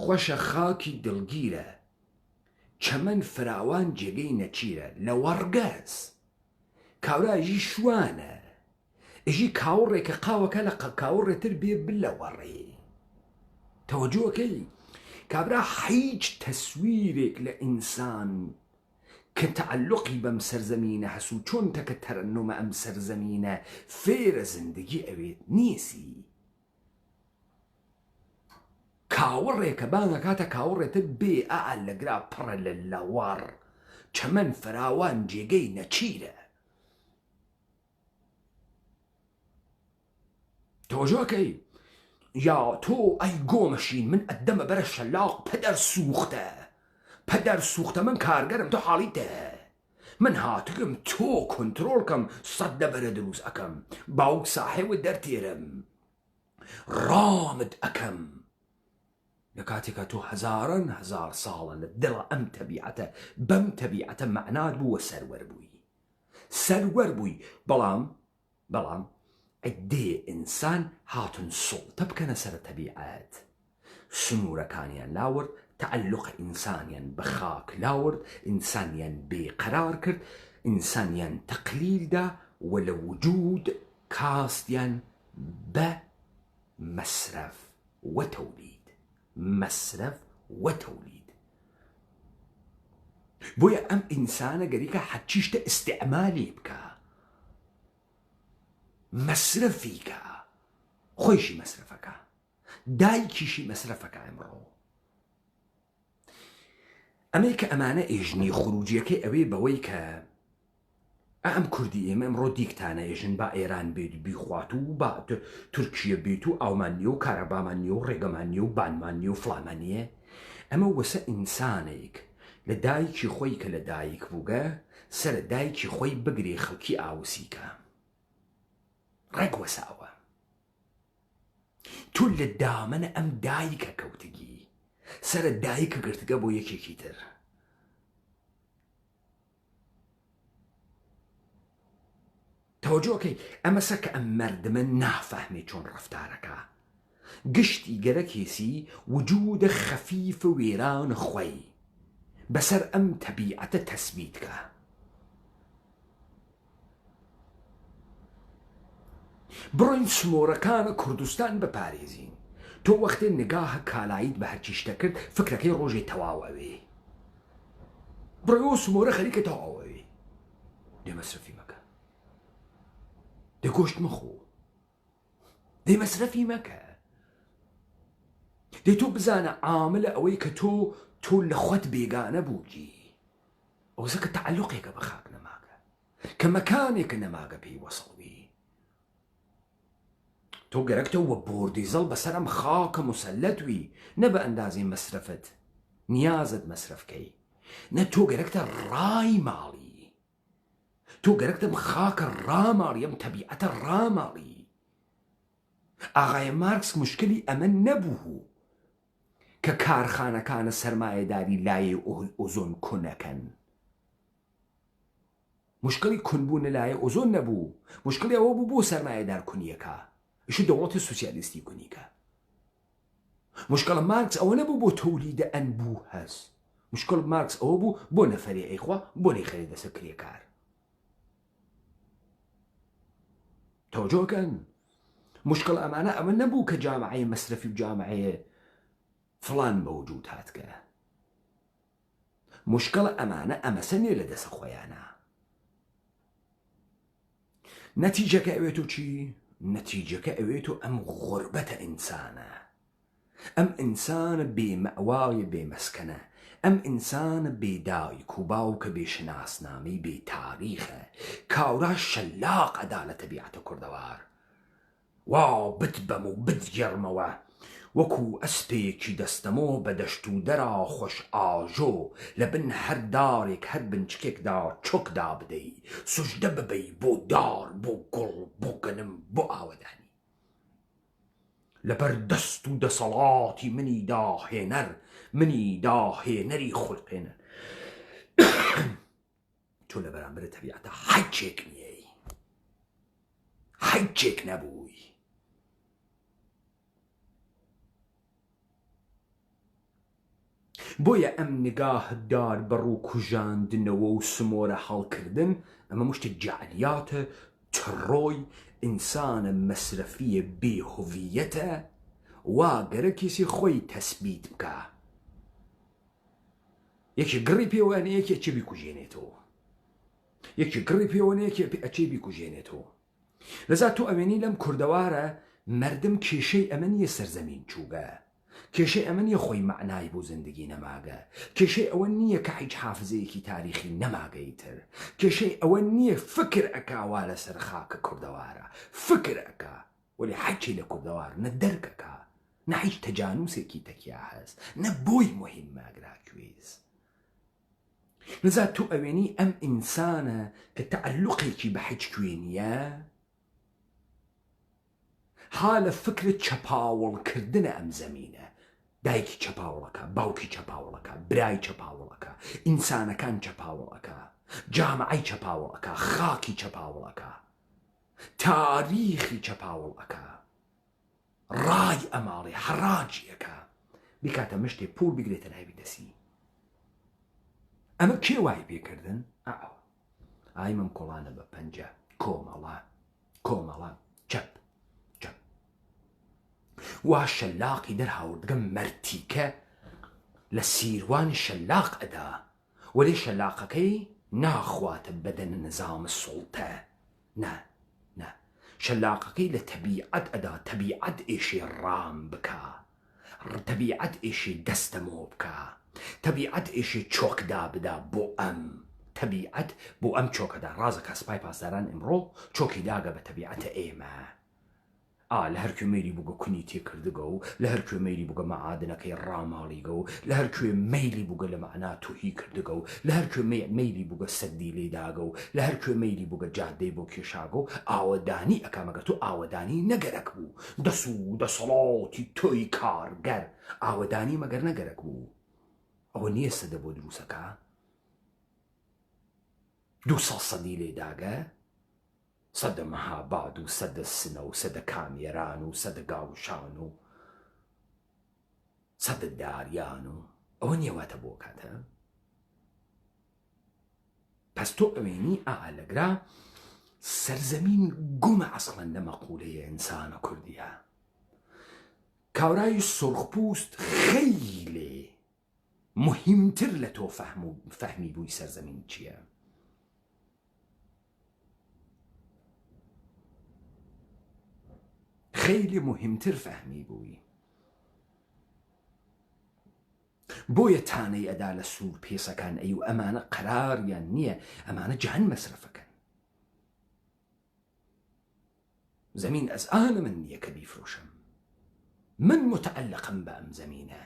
خۆشە خاکی دڵگیرە، چەمەن فراوان جێگەی نەچیرە، لە وەڕگەز کاوراژی شوانە، ئژی کاوڕێکە قاوەکە لە کاوڕێتر بێ بلە وەڕێ. تەوەجۆکەی کابرا هیچ تەسویرێک لە ئینسان کە تەعەلقی بەم سەرزەمینە هەسوو چۆن تەکە تەرەنومە ئەم سەرزەمینە فێرە زندگی ئەوێت نیسی. کاوەڕێکە بانگە کاتە کاوەڕێتر بێ ئا لەگرا پڕە لە لەوەڕ، چەمەن فراوان جێگەی نەچیرە. تۆژۆکەی یا تۆ ئەی گۆمەشین من ئەدەمە بەرە شەلاق پەدەر سوختە من کارگەرم تۆ حاڵیتە، من هاتگم تۆ کۆنترۆڵکەم سەد لەبەرە دروست ئەەکەم، باوک ساحێوە دەرتێرم ڕامت ئەەکەم. لە کاتێکە تۆ هەزاران هەزار ساڵە لە دڵە ئەم تەبیعەتە بەم تەبیعەتە مەعنات بووە سەروەر بووی. بەڵام ئەدێ ئینسان هاتون سوڵتە بکەنە سەر تەبیعەت، سنوورەکانیان لاورد، تەعەلق ئینسانیان بە خاک لاورد، ئینسانیان بێقەرار کرد، ئینسانیان تەقلیلدا و لە وجود کاستیان بە مەسرەف و تەولید. بۆیە ئەم ئینسانە گەریکە حەچیشتە ئیستیعمالی بکە، مەسرەفیکە، خۆیشی مەسرەفەکە، دایکیشی مەسرەفەکە. ئەمڕۆ ئەمەی کە ئەمانە ئێژنی خروجیەکەی ئەوەی بەوەی کە ئەم کوردی ئێمە ئەمڕۆ دیکتانە ئێژن با ئێران بێت بیخوات و با تورکیە بێت و ئاڵمانیە و کارەبامانیە و ڕێگەمانیە و بانمانیە و فڵامانیە. ئەمە وەسە ئینسانێک لە دایکی خۆی کە لە دایک بووگە سەر دایکی خۆی بگرێ خەڵکی ئاوسیکە. ڕێک وەساوە تۆ لە دامەنە ئەم دایکە کەوتگی، سەر دایکە گرتگە بۆ یەکێکی تر. تەوەجۆکەی ئەمەسە کە ئەم مەردمە نافەهمێ چۆن ڕەفتارەکە، گشتی گەرەکێسی وجودە خەفیف و وێران خۆی بەسەر ئەم تەبیعەتە تەسبیتکە. بڕۆین سمۆرەکانە کوردستان بپارێزین. تۆ وەختێ نگاهە کالاییت بە هەرچی شتە کرد فکرەکەی ڕۆژێ تەواوەوێ، بڕۆیەوە سمۆرە خەریکە تەواوەوێ، دێ مەسرەفی مەکە، دێ گۆشت مەخۆ، دێ مەسرەفی مەکە، دێ تۆ بزانە عاملە ئەوەی کە تۆ لە خۆت بێگانە بووگی، ئەوزە کە تەعەلوقێکە بە خاک نەماکە، کە مەکانێکە نەماگە پێی وەسەڵوی. تۆ گەرەکتەوە بۆردیزەڵ بەسەرم خاکە مسەلەتوی، نە بە ئەندازی مەسرەفت نیازت مەسرەفکەی، نە تۆ گەرەکتە ڕای ماڵی، تۆ گەرەکتم خاکە ڕاماڵی، ئەم تەبیعەتە ڕاماڵی. ئاغای مارکس مشکلی ئەمە نەبوو کە کارخانەکانە سەرمایەداری لایە ئۆزۆن کونەکەن. مشکلی کونبوونە لایە ئۆزۆن نەبوو، مشکلی ئەوە بوو بۆ سەرمایەدار کونیەکە ئیش دەوڵەتی سوسیالیستی کونیکە. مشکل مارکس ئەوە نەبوو بۆ تەولیدە ئەنبوو هەست، مشکل مارکس ئەوە بوو بۆ نەفەری ئەیخوا بۆ نەیخەری دەسە کرێکار. تەوەجۆکەن مشکل ئەمانە ئەمە نەبوو کە جامعەی مەسرەفی و جامعەیە فڵان بەوجود هاتکە، مشکل ئەمانە ئەمەسە نێ لە دەسە خۆیانە. نەتیجەکە ئەوێت و چی؟ نەتیجەکە ئەوێت و ئەم غوربەتە ئینسانە، ئەم ئینسانە بێمەئوایە بێمەسکەنە، ئەم ئینسانە بێدایک و باوکە بێشناسنامەی بێتاریخە. کاورا شەلاق ئەدا لە تەبیعەتە کوردەوار. واو بتبەم و بتگەڕمەوە وەکو ئەسپێکی دەستەمۆ بە دەشت و دەرا خۆش ئاژۆ، لە بن هەر دارێک هەر بنچکێکدا چۆکدا بدەی، سوژدە ببەی بۆ دار، بۆ گوڵ، بۆ گەنم، بۆ ئاوەدانی. لەبەر دەست و دەسەڵاتی منی داهێنەری خوڵقێنەر تۆ لە بەرامبەر تەبیعەتە هیچێک نییەی، هیچێک نەبووی. بۆیە ئەم نگاهدار بەڕوو کوژاندنەوە و سمۆرە هەڵکردن ئەمە مشتێک جعلیاتە تڕۆی ئینسانە مەسرەفیە بێهویەتە، وا گەرە کێسی خۆی تەسبیت بکە. یەکی گڕی پێوانە یەکی ئەچێ بیکوژێنێتەوە، یەکی گڕی پێوانە یەکی ئەچێ بیکوژێنێتەوە. لەذا تۆ ئەوێنی لەم کوردەوارە مەردم کێشەی ئەمە نییە سەرزەمین چووگە، کێشەی ئەمە نییە خۆی معنای بۆ زندگی نەماگە، کێشەی ئەوە نییە کە هیچ حافزەیەکی تاریخی نەماگەی تر، کێشەی ئەوە نییە فکر ئەکاوا لەسەر خاکە کوردەوارە، فکر ئەکا وەلی حەچی لە کوردەوار نە دەرکەکە، نە هیچ تەجانوسێکی تەکیا هەست، نە بۆی مهم ماگرا کوێز. لەذا تۆ ئەوێنی ئەم ئینسانە کە تەعەلوقێکی بە هیچ کوێ نییە، ها لە فکرت چەپاوەڵکردنە ئەم زەمینە، دایکی چەپاوەڵەکە، باوکی چەپاوەڵەکە، برای چەپاوەڵەکە، ئینسانەکان چەپاوەڵەکە، جامعەی چەپاوەڵەکە، خاکی چەپاوەڵەکە، تاریخی چەپاوەڵەکە، ڕای ئەماڵێ حەراجیەکە، بیکاتە مشتێ پوڵ بگرێتە ناوی دەسی. ئەمە کێ وای پێکردن؟ ئای مەم کۆڵانە بە پەنجە، کۆمەڵە چەپ وا شەلاقی دەرهاوردگەم مەرتیکە لە سیروانی شەلاق ئەدا، وەلێ شەلاقەکەی ناخواتە بەدەنە نظامە سوڵتە، نە شەلاقەکەی لە تەبیعەت ئەدا، تەبیعەت ئێشێ ڕام بکە، تەبیعەت ئێشێ دەستەمۆ بکە، تەبیعەت ئێشێ چۆکدا بدا بۆ ئەم تەبیعەت، بۆ ئەم چۆکەدا. ڕازەکە سپای پاسداران ئەمڕۆ چۆکی داگە بە تەبیعەتە ئێمە. لە هەر کوێ مەیلی بووگە کونی تێکردگە و لە هەر کوێ مەیلی بووگە مەعادنەکەی ڕاماڵیگە و لە هەر کوێ مەیلی بووگە لە مەعنا توهی کردگە و لە هەر کوێ مەیلی بووگە سەدی لێداگە و لە هەر کوێ مەیلی بووگە جادەی بۆ کێشاگە و ئاوەدانی ئەکا، مەگە تۆ ئاوەدانی نەگەرەک بوو، دەس و دەسەڵاتی تۆی کارگەر ئاوەدانی مەگەر نەگەرەک بوو. ئەوە نییە سەدە بۆ دروستەکە، 200 سەدی لێداگە، سەدە مەهاباد و سەدە سنە و سەدە کامێران و سەدە گاوشان و سەدە داریان و ئەوە نیەواتە بۆ کاتە. پس تۆ ئەوێنی لەگرا سەرزەمین گومە ئەسڵەن لە مەقولەیە ئینسانە کوردیە. کاورای سرخپوست خەیلێ مهمتر لە تۆ فەهمی بووی سەرزەمین چییە. خیلی مهمتر فەهمی بووی. بۆیە تانەی ئەدا لە سوور پێسەکان ئەی و ئەمانە قەراریان نییە، ئەمانە جەهەن مەسرەفەکەن. زەمین ئەزئانە من نییە کە بیفرۆشم، من متعلقم بە ئەم زەمینە،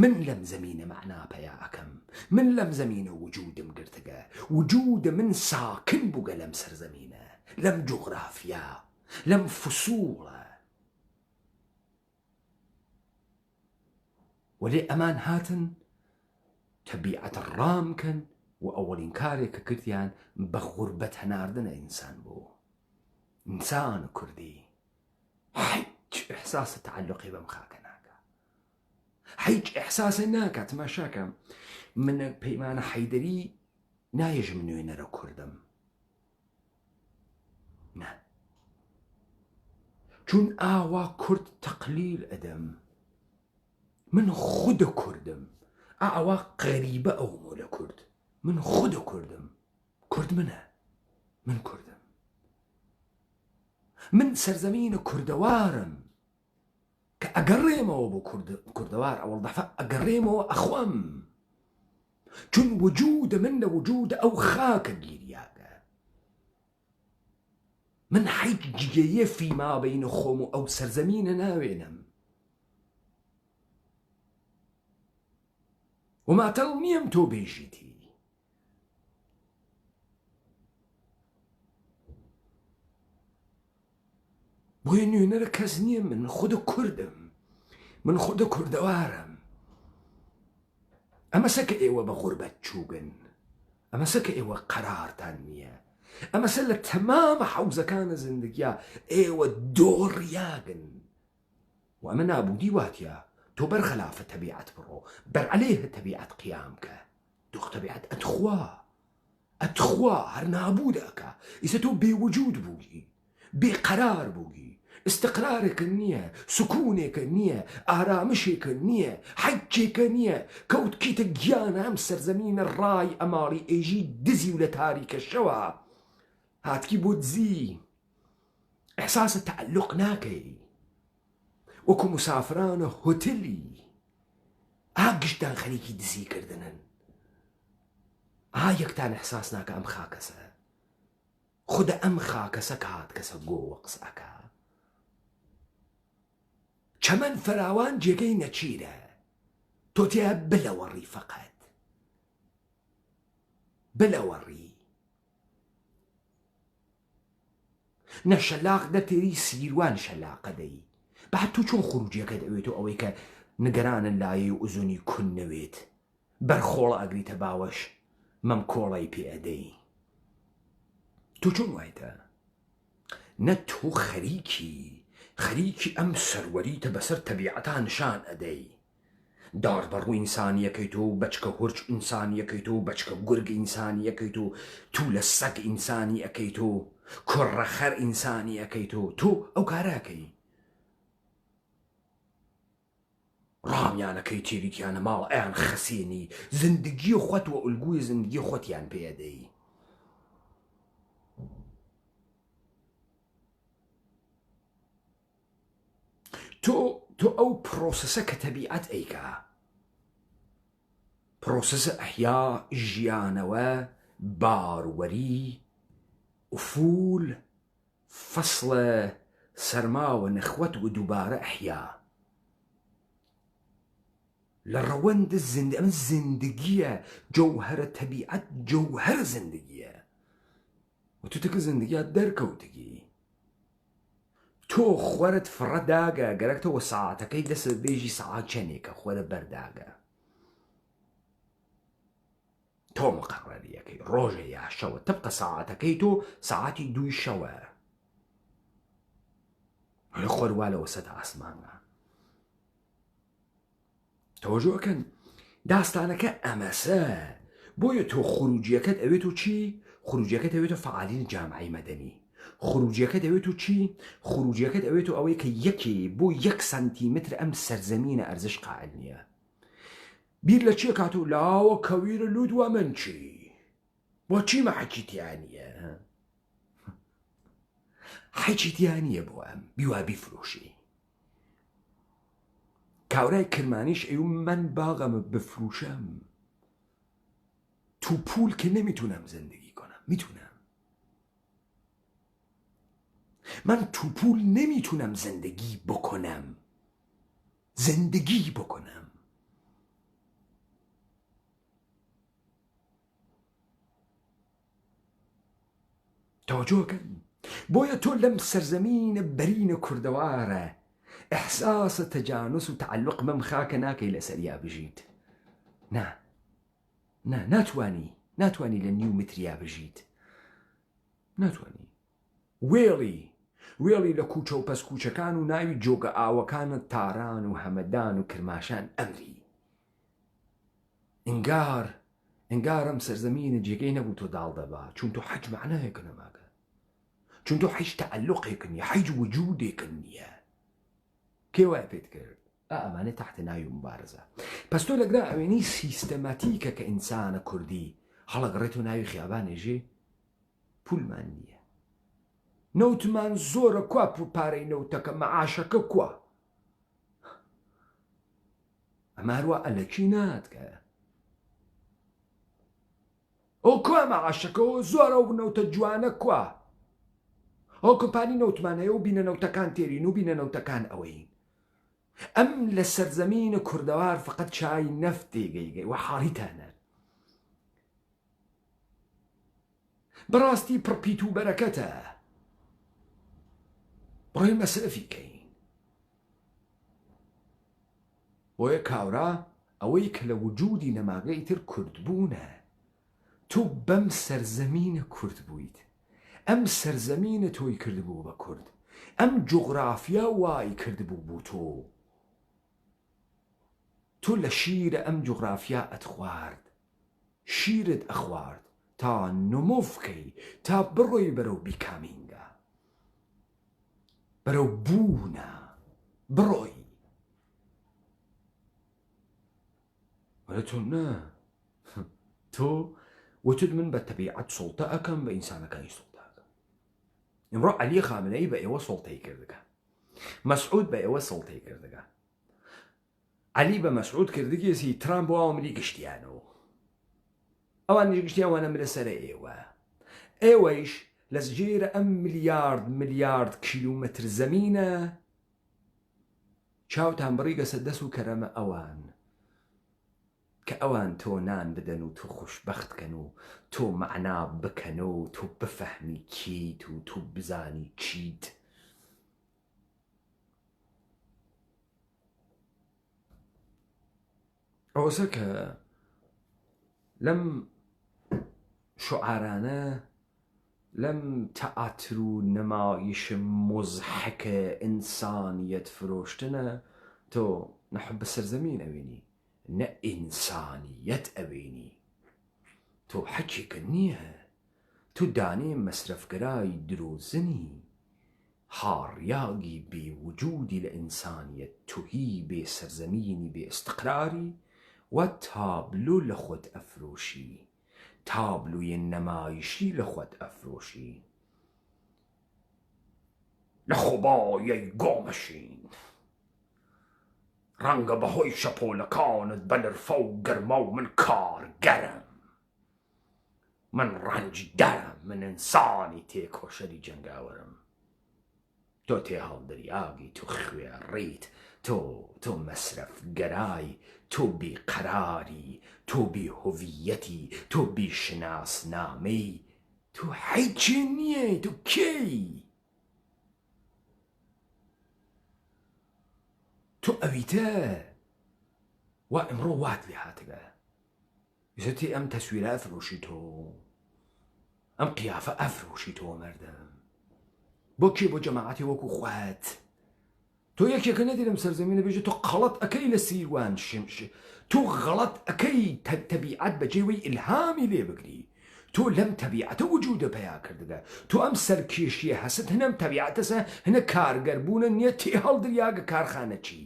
من لەم زەمینە مەعنا پەیا ئەکەم، من لەم زەمینە وجودم گرتگە، وجودە من ساکن بووگە لەم سەرزەمینە، لەم جوغرافیا، لەم فسوڵە. وەلێ ئەمان هاتن تەبیعەت ڕامکەن و ئەوەڵین کارێک کە کردیان بە غوربەت هەناردنە ئینسان بوو. ئینسان کوردی هیچ ئەحساسە تەعەلقی بەم خاکە ناکە، هیچ ئەحساسە ناکات. تەماشاکە من پەیمانە حەیدەری نایەژم نوێنەرە کوردم، نە، چون ئاوا کورد تەقلیل ئەدەم، من خودە کوردم، ئاوا قەریبە ئەومۆ لە کورد، من خودە کوردم، کورد منە، من کوردم، من سەرزەمینە کوردەوارم کە ئەگەڕێمەوە بۆ کوردەوار ئەوڵ دەفە ئەگەڕێمەوە ئەخوەم، چون وجودە من لە وجودە ئەو خاکە گیریاکە. من هیچ جگەیە فیما بەینە خۆم و ئەو سەرزەمینە ناوێنم، وماتەڵ نییەم تۆ بێژیتی. بۆیە نوێنەرە کەس نییە، من خودە کوردم، من خودە کوردەوارم. ئەمەسە کە ئێوە بە غوربەت چووگن، ئەمەسە کە ئێوە قەرارتان نییە، ئەمەسە لە تەمامە حەوزەکانە زندگیە ئێوە دۆڕیاگن. و ئەمە نابوودی واتیە تۆ بەرخەلافە تەبیعەت بڕۆ، بەرعەلێهە تەبیعەت قیامکە. دۆخ تەبیعەت ئەتخوا هەر نابوودەکە. ئیسە تۆ بێوجود بووی، بێقەرار بووی، استقرارێکە نییە، سکوونێکە نییە، ئارامشێکە نییە، حەجێکە نییە، کەوتکیتە گیانە ئەم سەرزەمینە ڕای ئەماڵی ئێژی دزی و لە تاریکە شەوە هاتکی بۆ دزی. ئەحساسە تەعەلوق ناکەی، وەکو مسافرانە هۆتێلی ئاگشتان خەریکی دزی کردنن. یەکتان ئەحساس ناکە ئەم خاکەسە، خودە ئەم خاکەسە کە هات کەسە گۆوە قسەکە. چەمەن فراوان جێگەی نەچیرە، تۆ تێ بلەوەڕی، فەقەت بلەوەڕی. نە شەلاق دەتێری سیروان شەلاقە دەی. بەعد تۆ چۆن خروجیەکە دەوێتەوە ئەوەی کە نیگەرانە لایەی و ئوزونی کون نەوێت، بەرخۆڵە ئەگریتە باوەش مەم کۆڵی پێ ئەدەی. تۆ چۆن وایتە؟ نە تۆ خەریکی ئەم سەروەریتە بەسەر تەبیعەتان شان ئەدەی. دار بەڕوو ئینسانیەکەیت و بەچکە هورچ ئینسانیەکەیت و بەچکە گورگ ئینسانیەکەیت و تو لە سەگ ئینسانی ئەەکەیت و کوڕەخەر ئینسانی ئەەکەیت و تۆ ئەو کارەکەی. ڕامیانەکەی تێریکیانە ماڵ ئەیان خەسێنی، زندگی خۆت و ئولگوی زندگی خۆتیان پێدەی. تۆ ئەو پرۆسەسە کە تەبیعەت ئەیکا، پرۆسەسە ئەحیا، ژیانەوە، باروەری، ئوفول، فەسڵە، سەرماوە، نەخوەت و دووبارە ئەحیا لە ڕەوەند ئەم زندگیە. جەوهەرە تەبیعەت، جەوهەر زندگیە. و تو تەکە زندگیات دەرکەوتگی. تۆ خوەرت فڕە داگە، گەرەکتەوە ساعاتەکەی لەسەر بێژی ساعات چەندێکە خوەرە بەرداگە. تۆ مقڕەریەکەی ڕۆژە یا شەوە، تەبقە ساعاتەکەی تۆ ساعاتی 2 شەوە. لە خۆروالەوە سەد ئاسمانە. تەوەجۆکەن داستانەکە ئەمەسە. بۆیە تۆ خروجیەکەت ئەوێت و چی؟ خروجیەکەت ئەوێتە فعالین جامعی مەدەنی. خروجیەکەت ئەوێت و چی؟ خروجیەکەت ئەوێت و ئەوەی کە یەکێ بۆ 1 سانتیمتر ئەم سەرزەمینە ئەرزش قائل نییە. بیر لە چیە کات و لاوە کەویرە لود وە من چی؟ بۆ چیمە حەکیتیانیە؟ حەکیتیانیە بۆ ئەم بیوا بیفرۆشی. کاورای کرمانیش ئەیوم من باغەمە بفروشم. تو پول که نمیتونم زندگی کنم. میتونم. من تو پول نمیتونم زندگی بکنم. توجه کن. بۆیە تۆ لەم سەرزەمینە بەرینە کوردەوارە ئەحساسە تەجانوس و تعلق مەم خاکە ناکەی لەسەریا بژیت. ناتوانی لە نیو متریا بژیت. ناتوانی. وێڵی لە کوچە و پەس کوچەکان و ناوی جۆگە ئاوەکانە تاران و هەمەدان و کرماشان ئەمری. ئەنگار ئەم سەرزەمینە جێگەی نەبوو تۆ داڵ دەبا، چون تۆ حەج معنایەکە نەماکە، چون تۆ حیچ تەعەلوقێک نییە، حیچ وجودێک نییە. کێ وای پێت کرد؟ ئەمانە تحت ناوی مبارزە. پس تۆ لەگرا ئەوێنی سیستەماتیکە کە ئینسانە کوردی هەڵەگڕێت و ناوی خیابانێژێ پولمان نییە. نەوتمان زۆرە، کوا پارەی نەوتەکە مەعاشەکە کوا؟ ئەماروە ئەلەکی ناتکە ئەو کوێ مەعاشەکەەوە زۆرە و بنەوتە جوانە کووە ئەو کۆمپانی نەوتمانەیە و بینە نەوتەکان تێرین و بینە نەوتەکان ئەوەین ئەم لە سەرزەمینە کوردەوار فقط چای نەفت تێگەیگەی و حاڵیتانە بەڕاستی پڕپیت و بەرەکەتە بڕۆی مەسرفی کەین بۆیە کاورا ئەوەی کە لە وجودی نەماگەی تر کورد بوونە تۆ بەم سەرزەمینە کورد بوویت ئەم سەرزەمینە تۆی کردبوو بە کورد ئەم جوغرافیا وای کردبوو بوو تۆ لە شیرە ئەم جوغرافیا ئەتخوارد شیرت ئەخوارد تا نمۆفکەی تا بڕۆی بەرەو بیکامینگە بەرەو بوونە بڕۆی وەرە تۆ نە تۆ وتت من بە تەبیعەت سوڵتە ئەەکەم بە ئینسانەکانی سوڵتە ئەەکەم ئەمڕۆ عەلی خامنەی بە ئێوە سوڵتەی کردەکە مەسعود بە ئێوە سوڵتەی کردەکە عەلی بە مەسعود کردگێسی ترام بۆ ئەوەمری گشتیانەوە ئەوان گشتیانوانە مرە سەرە ئێوە ئێوەیش لە زگێرە ئەم ملیارد کیلومتر زەمینە چاوتان بڕیگە سە دەست و کەرەمە ئەوان کە ئەوان تۆ نان بدەن و تۆ خۆشبەختکەن و تۆ مەعنا بکەنە و تۆ بفەهمی کیت و تۆ بزانی چیت ئەوەسە کە لەم شعارانە لەم تەئاتر و نەمایش مزحەکە ئینسانیەت فرۆشتنە تۆ نەحب بە سەرزەمین ئەوێنی نە ئینسانیەت ئەوێنی تۆ حەکێکە نییە تۆ دانێ مەسرەفگەرای درۆزنی هاڕیاگی بێوجودی لە ئینسانیەت توهی بێ سەرزەمینی بێ ئستقراری و تابلو لە خۆت ئەفرۆشی تابلوی نەمایشی لە خۆت ئەفرۆشی لە خۆبایەی گۆمەشین ڕەنگە بەهۆی شەپۆلەکانت بە نرفە و گەرمە و من کارگەرم من ڕەنجدەرم من ئینسانی تێکۆشەری جەنگاوەرم تۆ تێ هەڵدریاگی تۆ خوێڕیت تۆ مەسرەفگەرای تۆ بێقەراری تۆ بێهۆڤیەتی تۆ بێشناسنامەی تۆ هیچی نییە تۆ کێی تۆ ئەویتە وا ئەمڕۆ وات لێ هاتگە ویسەتی ئەم تەسویرە ئەفرۆشی تۆ ئەم قیافە ئەفرۆشی تۆ مەردم بۆ کێ بۆ جەماعەتی وەکو خوات تۆ یەکێکە نەدیرم سەرزەمینە بێژە تۆ قەڵەت ئەەکەی لە سیروان شمش تۆ غەڵەت ئەەکەی تەبیعەت بەجێوەی ئیلهامی لێ بگری تۆ لەم تەبیعەتە وجودە پەیا کردگە تۆ ئەم سەرکێشیە هەست هەنەم تەبیعەتەسە هەنە کارگەربوونە نییە تێ هەڵدریاگە کارخانە چی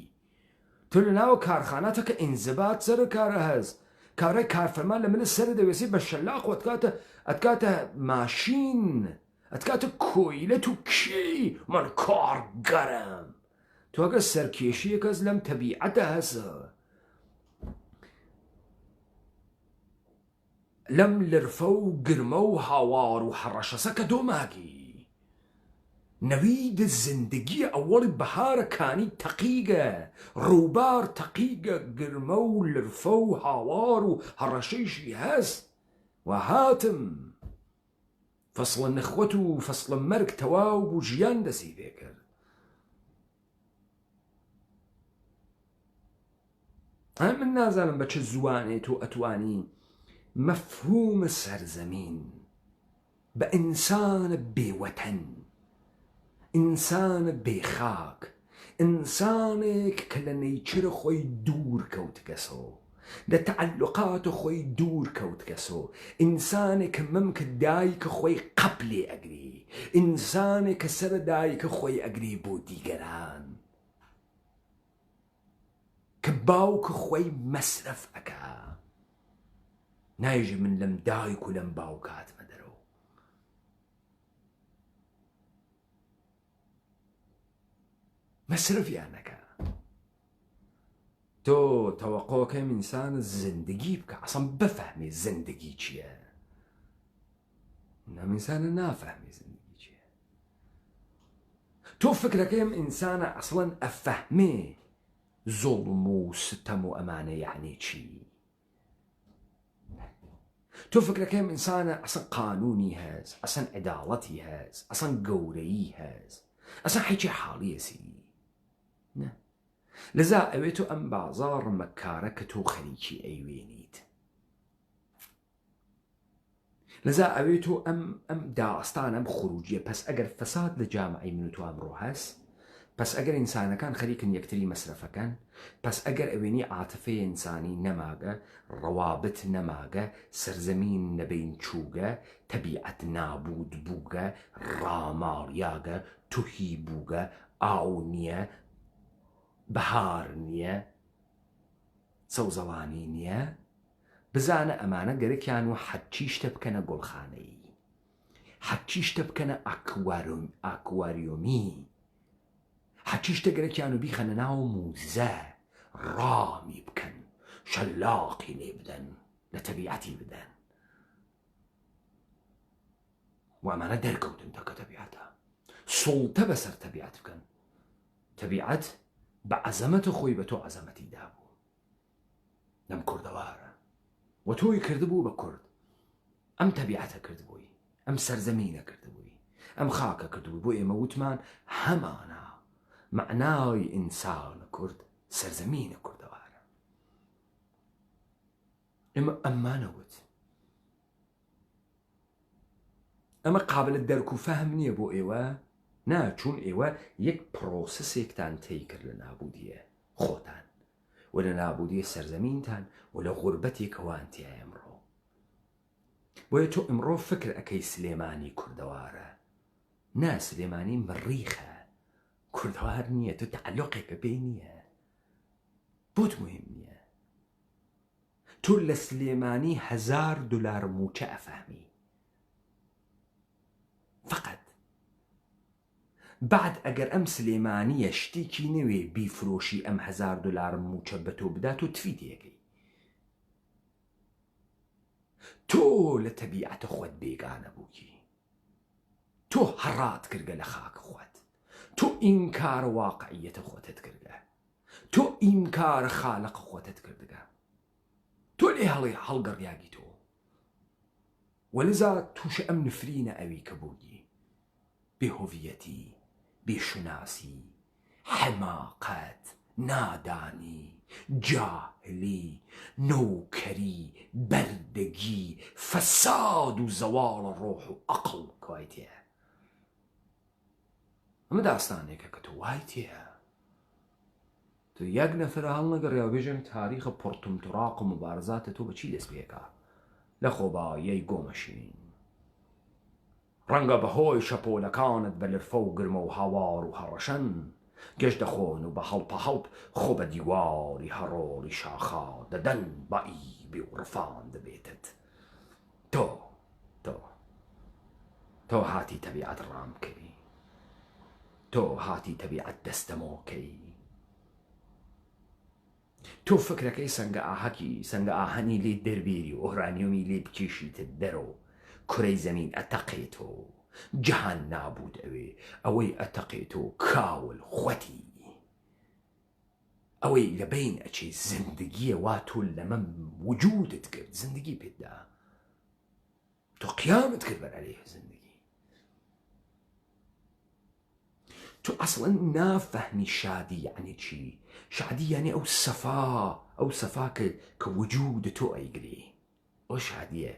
تۆ لە ناوە کارخاناتە کە ئینزبات سەر کارە هەست کارای کارفەرمان لە منە سەر دەوێسی بە شەلاق و ئەتکاتە ماشین ئەتکاتە کۆیلەت و کی من کارگەرم تۆ ئەگە سەرکێشیە کەس لەم تەبیعەتە هەسە لەم لرفە و گرمە و هاوار و هەڕەشەسە کە دۆماگی نەوید زندگی ئەوەڵی بەهارەکانی تەقیگە ڕووبار تەقیگە گرمە و لرفە و هاوار و هەڕەشەیشی هەست و هاتم فەسڵە نەخوەت و فەسڵە مەرگ تەواو بوو ژیان دەسی پێ کرد من نازانم بە چه زوانێت و ئەتوانی مەفهومە سەرزەمین بە ئینسانە بێوەتەن ئینسانە بێخاک ئینسانێک کە لە نەیچرە خۆی دوور کەوتگەسەوە لە تەعەلقاتە خۆی دوور کەوتگەسەوە ئینسانێک کە مەمکە دایکە خۆی قەپ لێ ئەگری ئینسانێک کە سەرە دایکە خۆی ئەگری بۆ دیگەران کە باوکە خۆی مەسرەف ئەکا نایژی من لەم دایک و لەم باوکاتمە دەرەوە مەسرفیان نەکە تۆ تەوەقۆکەم ئینسانە زندگی بکە ئەسڵ بفەهمێ زندگی چییە. نەم ئینسانە نافەهمێ زندگی چییە. تۆ فکرەکەم ئینسانە ئەسڵەن ئەفەهمێ زۆڵم و ستەم و ئەمانە یعنی چی. تۆ فکرەکەم ئینسانە ئەسڵ قانونی هەست، ئەسڵ عداڵەتی هەست، ئەسڵ گەورەیی هەست، ئەسڵ هیچی حاڵیەسی نە. لذا ئەوێ تۆ ئەم بازاڕ مەکارە کە تۆ خەریکی ئەیوێنیت. لذا ئەوێ تۆ ئەم داستان ئەم خروجیە. پس ئەگەر فەساد لە جامعەی من و تۆ ئەمڕۆ هەست، پس ئەگەر ئینسانەکان خەریکن یەکتری مەسرەفەکەن، پس ئەگەر ئەوێنی عاتفەی ئینسانی نەماگە، ڕەوابت نەماگە، سەرزەمین نەبین چووگە، تەبیعەت نابود بووگە، ڕاماڵیاگە، توهی بووگە، ئاو نییە، بەهار نییە، سەوزەڵانی نییە، بزانە ئەمانە گەرەکیان و حەچی شتە بکەنە گۆڵخانەی، حەچی شتە بکەنە ئاکواریۆمی، حەچی شتە گەرەکیان و بیخەنە ناو موزە، ڕامی بکەن، شەلاقی لێ بدەن، لە تەبیعەتی بدەن. و ئەمانە دەرکەوتن تەکە تەبیعەتە، سوڵتە بەسەر تەبیعەت بکەن. تەبیعەت بە عەزەمەتە خۆی بە تۆ عەزەمەتی دابوو لەم کوردەوارە، و تۆی کردبوو بە کورد. ئەم تەبیعەتە کردبووی، ئەم سەرزەمینە کردبووی، ئەم خاکە کردبووی. بۆ ئێمە وتمان هەمانە معنای ئینسان کورد سەرزەمینە کوردەوارە. ئێمە ئەمانەوت. ئەمە قابلت دەرک و فەهم نییە بۆ ئێوە؟ نا، چون ئێوە یەک پرۆسسێکتان تێی کرد لە نابودیە خۆتان و لە نابودیە سەرزەمینتان و لە غوربەتێکەوان تیا ئەمڕۆ. بۆیە تۆ ئەمڕۆ فکر ئەەکەی سلێمانی کوردەوارە. نا، سلێمانی مەڕیخە، کوردەوار نییە. تۆ تعلقێکە پێی نییە، بۆت مهم نییە. تۆ لە سلێمانی $1000 موچە ئەفەهمی فقط. بعد ئەگەر ئەم سلێمانیە شتێکی نوێ بیفرۆشی ئەم $1000 موچە بە تۆ بدات و تفیدەکەی. تۆ لە تەبیعەتە خۆت بێگانە بووکی، تۆ هەڕات کردگە لە خاک خۆت، تۆ ئینکار واقعیەتە خۆتت کردگە، تۆ ئینکار خالق خۆتت کردگە، تۆ لێ هەڵگەڕیاگی تۆ. وەلذا تووشە ئەم نفرینە ئەوی کە بووی، بێهۆڤیەتی، بێشناسی، حەماقەت، نادانی، جاهلی، نۆکەری، بەردەگی، فەساد و زەواڵە ڕۆح و عەقڵ کەوای تێیە. ئەمە داستانێکە کە تۆ وای تێیە. تۆ یەک نەفرە هەڵ نەگەڕێەوە بێژن تاریخە پڕتمتراق و مبارزاتە تۆ بەچی دەست پێکا لە خۆباییەی گۆمەشین. ڕەنگە بەهۆی شەپۆلەکانت بە لرفە و گرمە و هاوار و هەڕەشەن گەشت دەخۆن و بە هەڵپە هەڵپ خۆ بە دیواری هەڕۆڵی شاخا دەدەن بە ئیبێ و ڕفان دەبێتت. تۆ هاتی تەبیعەت ڕامکەی، تۆ هاتی تەبیعەت دەستەمۆکەی، تۆ فکرەکەی سەنگە ئاهەنی لێ دەربێری و ئۆرانیۆمی لێ بکێشیتت دەرەوە کوڕەی زەمین ئەتەقێتۆ، جەهان نابود ئەوەی ئەتەقێتۆ کاول خوەتی، ئەوەی لە بین ئەچێ زندگیە وا تۆ لەمە وجودت کرد، زندگی پێدا، تۆ قیامت کرد بەر عەلەیه زندگی. تۆ ئەسڵەن نافەهمی شادی یعنی چی. شادی یعنی ئەو سەفا کە وجود تۆ ئەیگری، ئەو شادیە،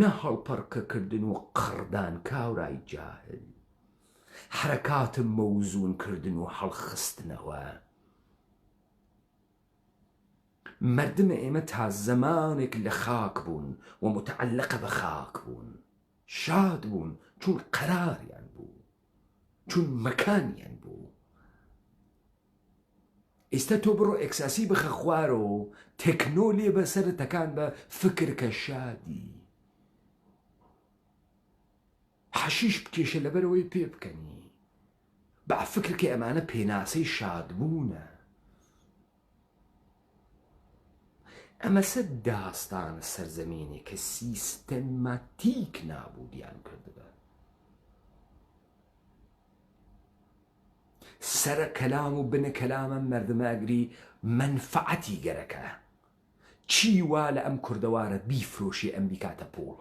نە هەڵپەڕکەکردن و قڕدان کاورای جاهل، حرەکات مەوزونکردن و هەڵخستنەوە. مردمە ئێمە تا زەمانێک لە خاک بوون و متعلقە بە خاک بوون، شاد بوون چون قەراریان بوو، چون مەکانیان بوو. ئێستا تۆ بڕۆ ئێکساسی بخە خوارەوە و تێکنۆ لێ بەسەرتەکان بە فکرکە شادی، حەشیش بکێشە لەبەرەوەی پێ بکەنی، با فکرکە ئەمانە پێناسەی شادبوونە. ئەمە سەر داستانە سەرزەمینێ کە سیستەماتیک نابوودیان کردبە. سەرە کەلام و بنە کەلامە مەردمەگری منفعەتی گەرەکە. چی وا لە ئەم کوردەوارە بیفرۆشی ئەم بیکاتە پۆڵ،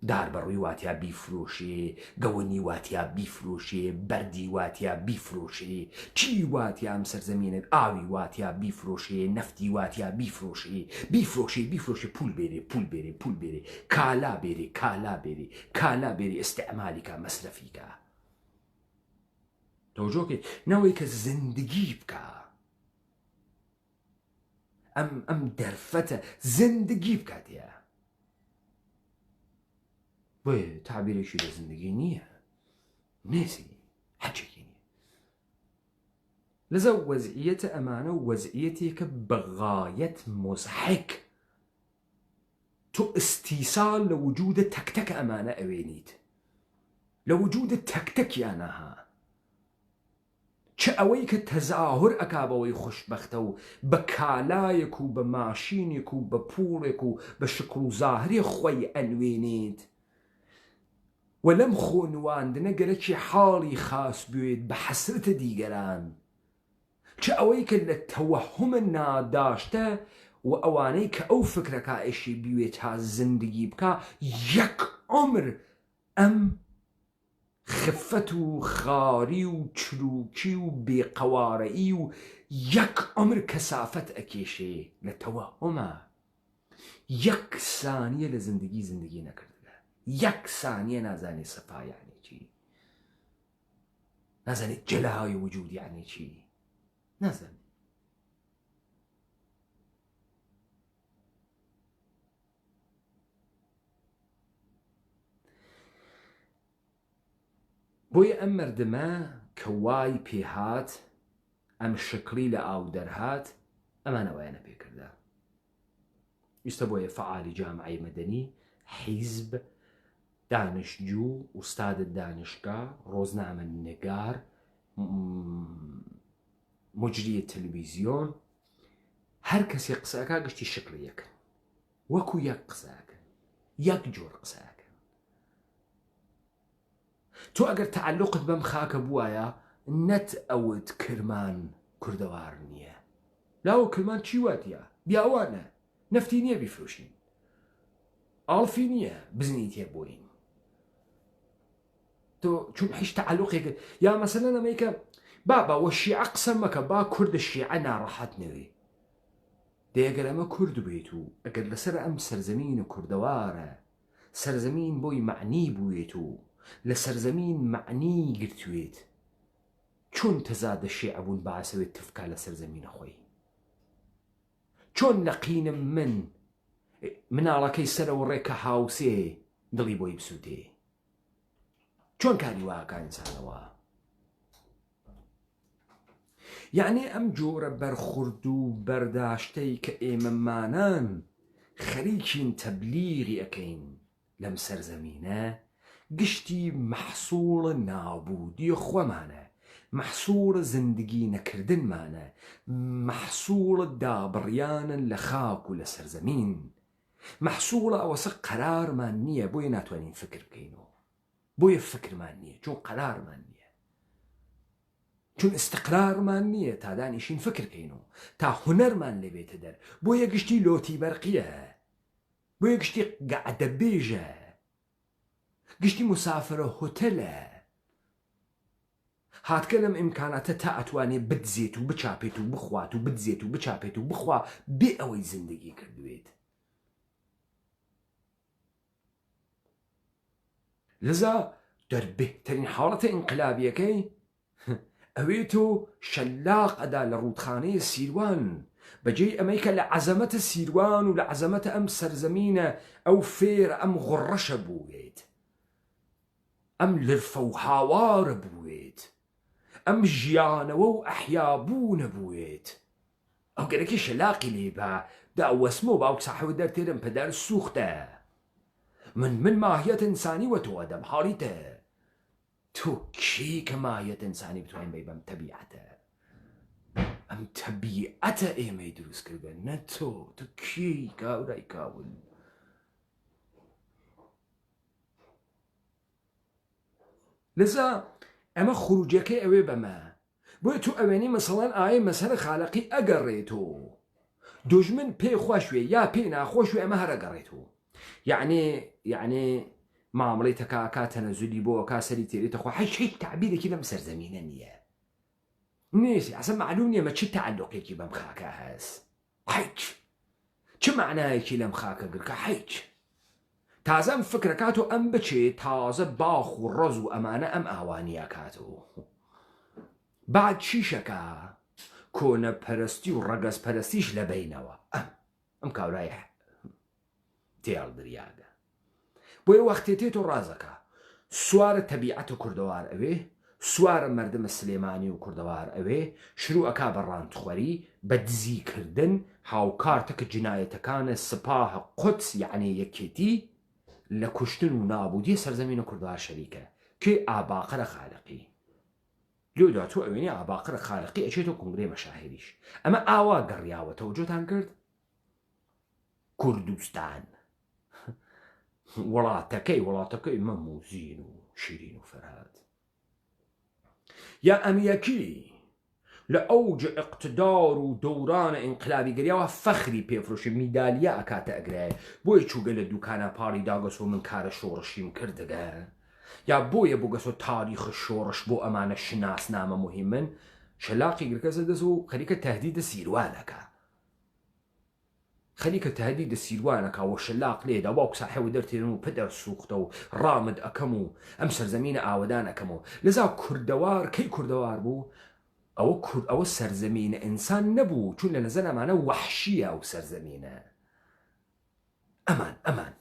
دار بەڕووی واتیا بیفرۆشێ، گەوەنی واتیا بیفرۆشێ، بەردی واتیا بیفرۆشێ، چی واتیا ئەم سەرزەمینە، ئاوی واتیا بیفرۆشێ، نەفتی واتیا بیفرۆشێ، بیفرۆشێ بیفرۆشێ، پول بێرێ پول بێرێ پول بێرێ، کالا بێرێ کالا بێرێ کالا بێرێ، ئستعمالیکە مەسرەفیکە. تۆجۆکێ نەوەی کە زندگی بکە، ئەم دەرفەتە زندگی بکاتەیە. بۆیە تعبیرێکی لە زندگی نییە، نێسی حەجێکی نییە. لەزە وەزعیەتە ئەمانە وەزعیەتێکە بەغایەت مزحک. تۆ ئستیسال لە وجودە تەکتەکە ئەمانە ئەوێنیت، لە وجودە تەکتەکیانەها، چ ئەوەی کە تەزاهر ئەکا بەوەی خوشبەختە و بە کالایەک و بە ماشینێک و بە پوڵێک و بە شکل و زاهری خۆی ئەنوێنێت، و لەم خۆنواندنە گەرەکی حاڵی خاص بوێت بە حەسرەتە دیگەران، چ ئەوەی کە لە تەوەهمە ناداشتە و ئەوانەی کە ئەو فکرەکە ئێشی بیوێت تا زندگی بکە یەک عمر ئەم خفەت و خاری و چروکی و بێقەوارەئی و یەک عمر کەسافەت ئەکێشێ لە تەوەهمە. یەک سانیە لە زندگی نەکردگە، یەک سانیە نازانێت سەپا یعنی چی، نازانێت جەلای وجود یعنی چی، نازانێت. بۆیە ئەم مەردمە کە وای پێهات، ئەم شکلی لە ئاو دەرهات، ئەمانەوەیانە پێکردا. ویستە بۆیە فعالی جامعەی مەدەنی، حیزب، دانشجوو، ئوستادە دانشگا، ڕۆزنامە نەگار، مجری تەلەڤیزیۆن، هەر کەسێ قسەکە گشتی شکل یەکن، وەکو یەک قسەکەن، یەک جۆر قسەکەن. تۆ ئەگەر تعلقت بەم خاکە بووایە نەت ئەوت کرمان کوردەوار نییە، لاوە کرمان چی واتیە؟ بیاوانە، نەفتی نییە بیفرۆشین، ئاڵفی نییە بزنی تێ بۆین. تۆ چون هیچ تعلقێک یا مەسەلەن ئەمەیکە بابا وە شیعە قسە مەکە، با کوردە شیعە ناڕەحەت نەوێ. دەیەگەر ئەمە کورد بێت و ئەگەر لەسەر ئەم سەرزەمینە کوردەوارە سەرزەمین بۆی معنی بووێت و لە سەرزەمین معنی گرتوێت، چۆن تەزادە شیعە بوون بەعسەوێت تفکا لە سەرزەمینە خۆی؟ چۆن لەقینم مناڵەکەی سەرەوە ڕێکە هاوسێ دڵی بۆی بسووتێ؟ چۆن کاری واکە ئینسانەوە؟ یعنی ئەم جۆرە بەرخورد و بەرداشتەی کە ئێمەمانان خەریکین تەبلیغی ئەەکەین لەم سەرزەمینە، گشتی مەحسوڵە نابوودی خۆمانە، مەحسوڵە زندگی نەکردنمانە، مەحسوڵە دابڕیانن لە خاک و لە سەرزەمین، مەحسوڵە ئەوەسە قەرارمان نییە، بۆیە ناتوانین فکر بکەینەوە، بۆیە فکرمان نییە، چۆن قەرارمان نییە، چون استقرارمان نییە تا دانیشین فکر بکەینەوە، تا هونەرمان لێبێتە دەر. بۆیە گشتی لۆتی بەرقیە، بۆیە گشتی گەعدە بێژە، گشتی مسافرە هۆتەلە، هاتکە لەم ئیمکاناتە تا ئەتوانێت بدزێت و بچاپێت و بخوات و بدزێت و بچاپێت و بخوا بێ ئەوەی زندگی کردوێت. لذا دەربێترین حاڵەتە ئینقلابیەکەی ئەوێت و شەلاق ئەدا لە ڕوودخانەی سیروان، بەجێی ئەمەی کە لە عەزەمەتە سیروان و لە عەزەمەتە ئەم سەرزەمینە ئەو فێرە ئەم غوڕەشە بووێت، ئەم لرفە و هاوارە بووێت، ئەم ژیانەوە و ئەحیابوونە بووێت. ئەو گەرەکی شەلاقی لێبە دا وەسمە و باوک ساحەوە دەرتێرم پەدەر سوختە، من ماهیەت ئینسانی وە تۆ ئەدەم حاڵیتە، تۆ کی کە ماهیەت ئینسانی بتوانین بەی بەم تەبیعەتە؟ ئەم ئەم تەبیعەتە ئێمەی دروست کردن، نە تۆ کێی گاورای کاول. لذا ئەمە خروجەکەی ئەوێ بەمە بۆیە تو ئەوێنی مەسەڵەن ئایا مەسەرە خالقی ئەگەڕێتەوە دژمن پێی خۆشوێ یا پێی ناخۆشوێ ئەمە هەرەگەڕێتەوە. یعنی مامەڵەی تەکاکە تەنەزولی بۆ کا سەری تێرێتەخوا هیچ تعبیرێکی لەم سەرزەمینە نییە. نێسی ئەسە معلوم نییە مە چ تعلقێکی بەم خاکە هەست، هیچ چ معنایەکی لەم خاکە گرکە، هیچ. تازە ئەم فکرەکات و ئەم بچێت تازە باخ و ڕەز و ئەمانە ئەم ئاوانیە کاتەوە. بعد چیشەکە کۆنە پەرستی و ڕەگەز پەرستیش لە بینەوە ئەم کاورایە تێڵ دریاگە. بۆیە وەختێ تێت و ڕازەکە سوارە تەبیعەت و کوردەوار ئەوێ، سوارە مەردمە سلێمانی و کوردەوار ئەوێ، شروع ئەکا بە ڕاندخوەری بە دزیکردن هاوکارتەکە جنایەتەکانە سپاه قودس یعنی یەکێتی لە کوشتن و نابودی سەرزەمینە کوردەوار شەریکە کێ ئاباقرە خالقی. لێ دواتۆ ئەوێنی ئاباقرە خالقی ئەچێتەوە کنگرێ مەشاهیریش. ئەمە ئاوا گەڕیاوە تەوجۆتان کرد کوردستان وڵاتەکەی مەم و زین و شیرین و فەرهاد یا ئەمیەکی لە ئەوج ئیقتدار و دەورانە ئینقلابی گەریاوە فەخری پێفرۆشی میدالیە ئەکاتە ئەگرایە بۆیە چووگە لە دوکانە پاڵی داگەسۆ من کارە شۆڕشیم کردگە یا بۆیە بۆ گەسۆ تاریخ شۆڕش بۆ ئەمانە شناسنامە مهمن شەلاقی گرکەسە دەست و خەریکە تەهدیدە سیروانەکە خەریکە تەهدیدە سیروانەکە و شەلاق لێدا باوک ساحێوە دەرتێن و پدەر سوختە و ڕامد ئەەکەم و ئەم سەرزەمینە ئاوەدان ئەەکەمەوە. لەذا کوردەوار کەی کوردەوار بوو ئەوە سەرزەمینە ئینسان نەبوو چون لە نەزەر ئەمانە وەحشیە ئەو سەرزەمینە. ئەمان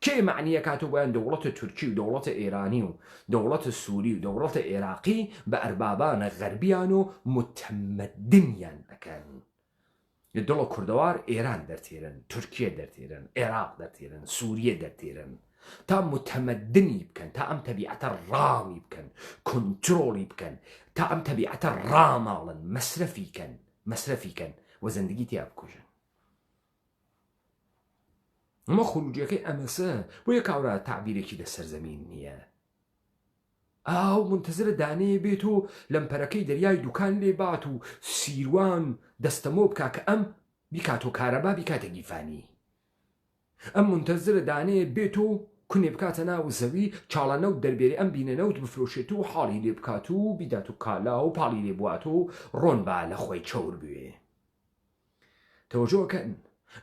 کێ معنیە کاتۆ بۆیان دەوڵەتە تورکی و دەوڵەتە ئێرانی و دەوڵەتە سووری و دەوڵەتە عێراقی بە ئەربابانە غەربیان و متەمەدنیان ئەەکەن. لە دڵە کوردەوار ئێران دەرتێرن، تورکیە دەرتێرن، عێراق دەرتێرن، سووریە دەرتێرن تا متەمەدنی بکەن، تا ئەم تەبیعەتە ڕامی بکەن، کۆنترۆڵی بکەن، تا ئەم تەبیعەتە ڕاماڵن، مەسرەفیکەن و زەندگی تیا بکوژن. ئەمە خروجیەکەی ئەمەسە بۆیە کاورا تعبیرێکی لە سەرزەمین نییە. ئاو منتەزرە دانەیە بێت و لەمپەرەکەی دەریای دوکان لێ بات و سیروان دەستەمۆ بکا کە ئەم بیکات و کارەبا بیکاتە گیفانی. ئەم منتەزرە دانەیە بێت و کونێ بکاتە ناو زەوی چاڵانەوت دەربێری ئەم بینەنەوت بفرۆشێت و حاڵی لێ بکات و بیدات و کالا و پاڵی لێ بوات و ڕۆن با لە خۆی چەور بوێ. تەوەجۆکەن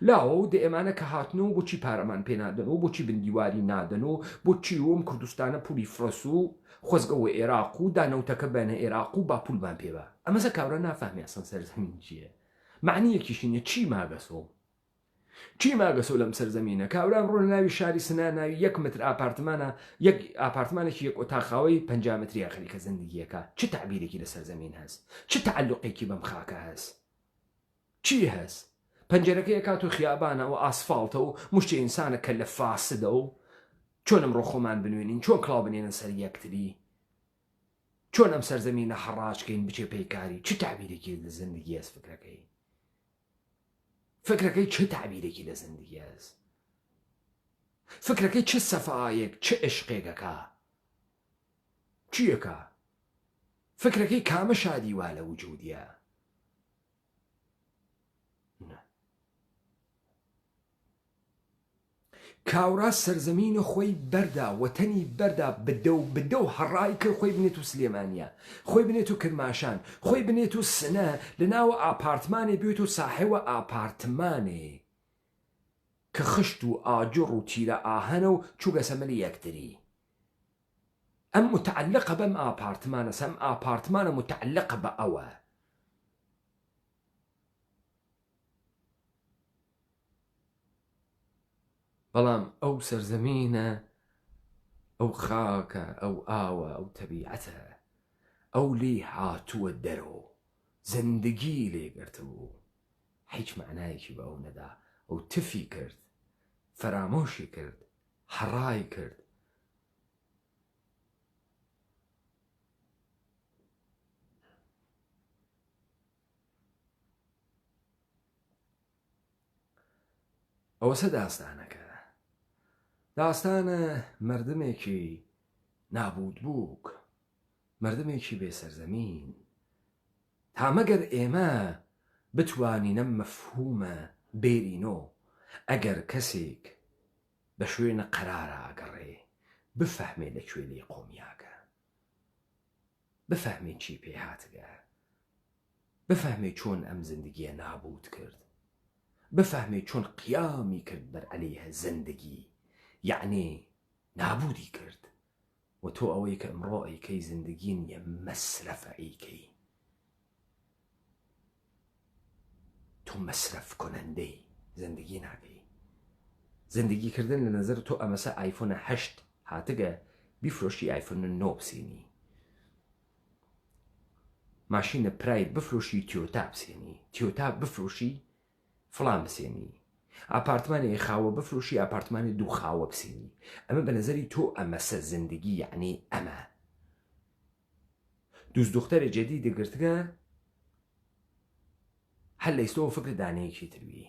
لاوە و دە ئێمانە کە هاتن و بۆچی پارەمان پێ نادەن و بۆچی بندیواری نادەن و بۆچی وم کوردستانە پولی فرەس و خۆزگەوە عێراق و دانەوتەکە بەنە عێراق و با پولمان پێوە. ئەمەسە کاورە نافەهمی ئەسڵ سەرزەمین چییە، معنیەکیشینە چی ماگەسۆ لەم سەرزەمینە. کاوران ڕۆ ناوی شاری سنا ناوی 1 متر ئاپارتمانە، یەک ئاپارتمانێکی یەک ئۆتاقاوەی 50 متری خەریکە زەندگیەکە. چ تعبیرێکی لە سەرزەمین هەست، چ تعلقێکی بەم خاکە هەست، چی هەست؟ پەنجەرەکەی کات و خیابانە و ئاسفالتە و مشتی ئینسانە کە لە فاسدە و چۆن ئەمڕۆ خۆمان بنوێنین، چۆن کڵاو بنێنن سەر یەکتری، چۆن ئەم سەرزەمینە حەڕاجکەین بچێ پەیکاری. چ تعبیرێکی لە زەندگی هەست فکرەکەی چه تعبیرێکی لە زەندگی هەست، فکرەکەی چه سەفایەک چه عشقێکەکە چیەکە، فکرەکەی کامە شادی وا لە وجودیە. کاورا سەرزەمینە خۆی بەردا وەتەنی بەردا بدە و هەڕای کرد خۆی بنێت و سلێمانیە، خۆی بنێت و کرماشان، خۆی بنێت و سنە لە ناوە ئاپارتمانێ بێت و ساحێوە ئاپارتمانێ کە خشت و ئاجڕ و تیرە ئاهەنە و چووگە سەمەلی یەکتری. ئەم متعلقە بەم ئاپارتمانە، سەم ئاپارتمانە متعلقە بە ئەوە. بەڵام ئەو سەرزەمینە، ئەو خاکە، ئەو ئاوە، ئەو تەبیعەتە، ئەو لێ هاتووە دەرەوە، زەندگی لێگرتبوو، هیچ معنایەکی بە ئەو نەدا. ئەو تفی کرد، فەرامۆشی کرد، هەڕای کرد. ئەوەسە داستانەکە داستانە مردمێکی نابود بووک، مردمێکی بێسەرزەمین، تا مەگەر ئێمە بتوانینە مەفهومە بێرینۆ ئەگەر کەسێک بە شوێنە قەرارە ئەگەڕێ بفەهمێ لەکوێ لێ قۆمیاکە، بفەهمێ چی پێهاتگە، بفەهمێ چۆن ئەم زندگیە نابود کرد، بفەهمێ چۆن قیامی کرد بەر عەلەیهە زندگی، یعنی نابودی کرد. و تۆ ئەوەی کە ئەمڕۆ ئەیکەی زندگی نیە، مەسرەفە ئەیکەی، تۆ مەسرەف کۆنەندەی زندگی ناکەی. زندگیکردن لە نەزەر تۆ ئەمەسە ئایفۆنە 8 هاتگە بیفرۆشی ئایفۆنە 9 بسێنی، ماشینە پراید بفرۆشی تیۆتا بسێنی، تیۆتا بفرۆشی فڵان بسێنی، ئاپارتمانی خاوە بفرۆشی ئاپارتمانی دوو خاوە بسێنی. ئەمە بە نەزەری تۆ ئەمەسە زندگی، یعنی ئەمە دووست دختەرە جەدی دەگرتگە هەر لە ئێستەوە فکر دانەیەکی تروی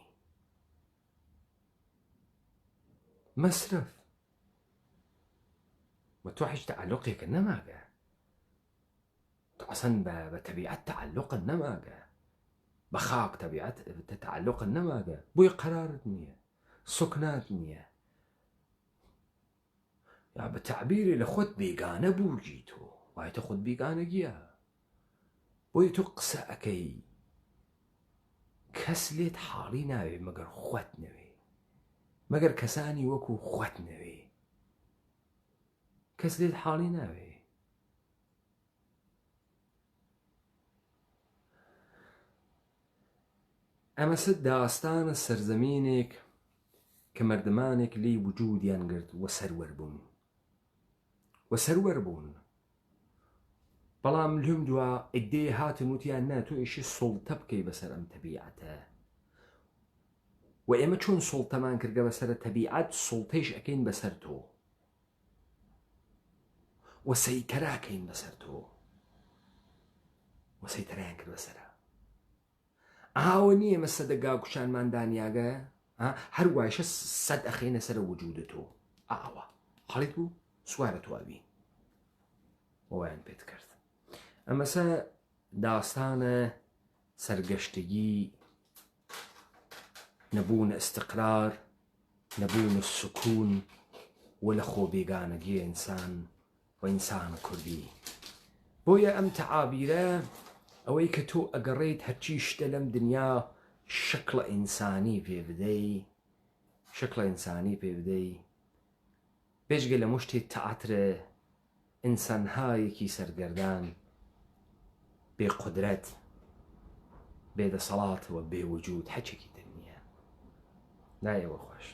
مەسرف و تۆ هیچ تەعەلوقێکە نەماگە، تۆ ئەسەن بە تەبیعەت تەعەلوقت نەماگە، بە خاک تەبیعەت تەعەلوقت نەماگە، بۆی قەرارت نییە، سوکنات نییە، یا بە تەعبیری لە خۆت بێگانە بووگی تۆ، وایە تۆ خۆت بێگانەگیە، بۆی تۆ قسە ئەەکەی کەس لێت حاڵی ناوێ مەگەر خۆت نەوێ، مەگەر کەسانی وەکو خۆت نەوێ، کەس لێت حاڵی ناوێ. ئەمەسە داستانە سەرزەمینێک کە مردمانێک لی وجودیان گرت وە سەروەر بوون، بەڵام لەم دووە ئیدێ هاتن وتیان نا تۆ ئیشی سوڵتە بکەی بەسەر ئەم تەبیعەتە، و ئێمە چۆن سوڵتەمان کردگە بەسەر تەبیعەت، سوڵتەیش ئەکەین بەسەر تۆ و سەیتەراکەین بەسەر تۆ، و سەیتەرایان کرد بەسەرە. ئاوە نییە ئێمە سەدەگا کوشانمان دانیاگە هەر وایشە سەد ئەخێنە سەرە وجودە تۆ، ئاوە خەڵیت بوو سوارە توابی وایان پێت کرد. ئەمەسە داستانە سەرگەشتگی، نەبوون استقرار، نەبوون سکون و لە خۆ بێگانەگی ئینسان و ئینسان کوردی. بۆیە ئەم تەعابیرە ئەوەی کە تۆ ئەگەڕێیت هەرچی شتە لەم دنیا شکڵە ئینسانی پێ بدەی، شکڵە ئینسانی پێ بدەی، بێژگە لە مشتێ تەعاترە ئینسانهایەکی سەرگەردان بێ قودرەت، بێدەسەڵاتەوە بێ وجود، هەچێکی تر نییە. لایەوە خۆش.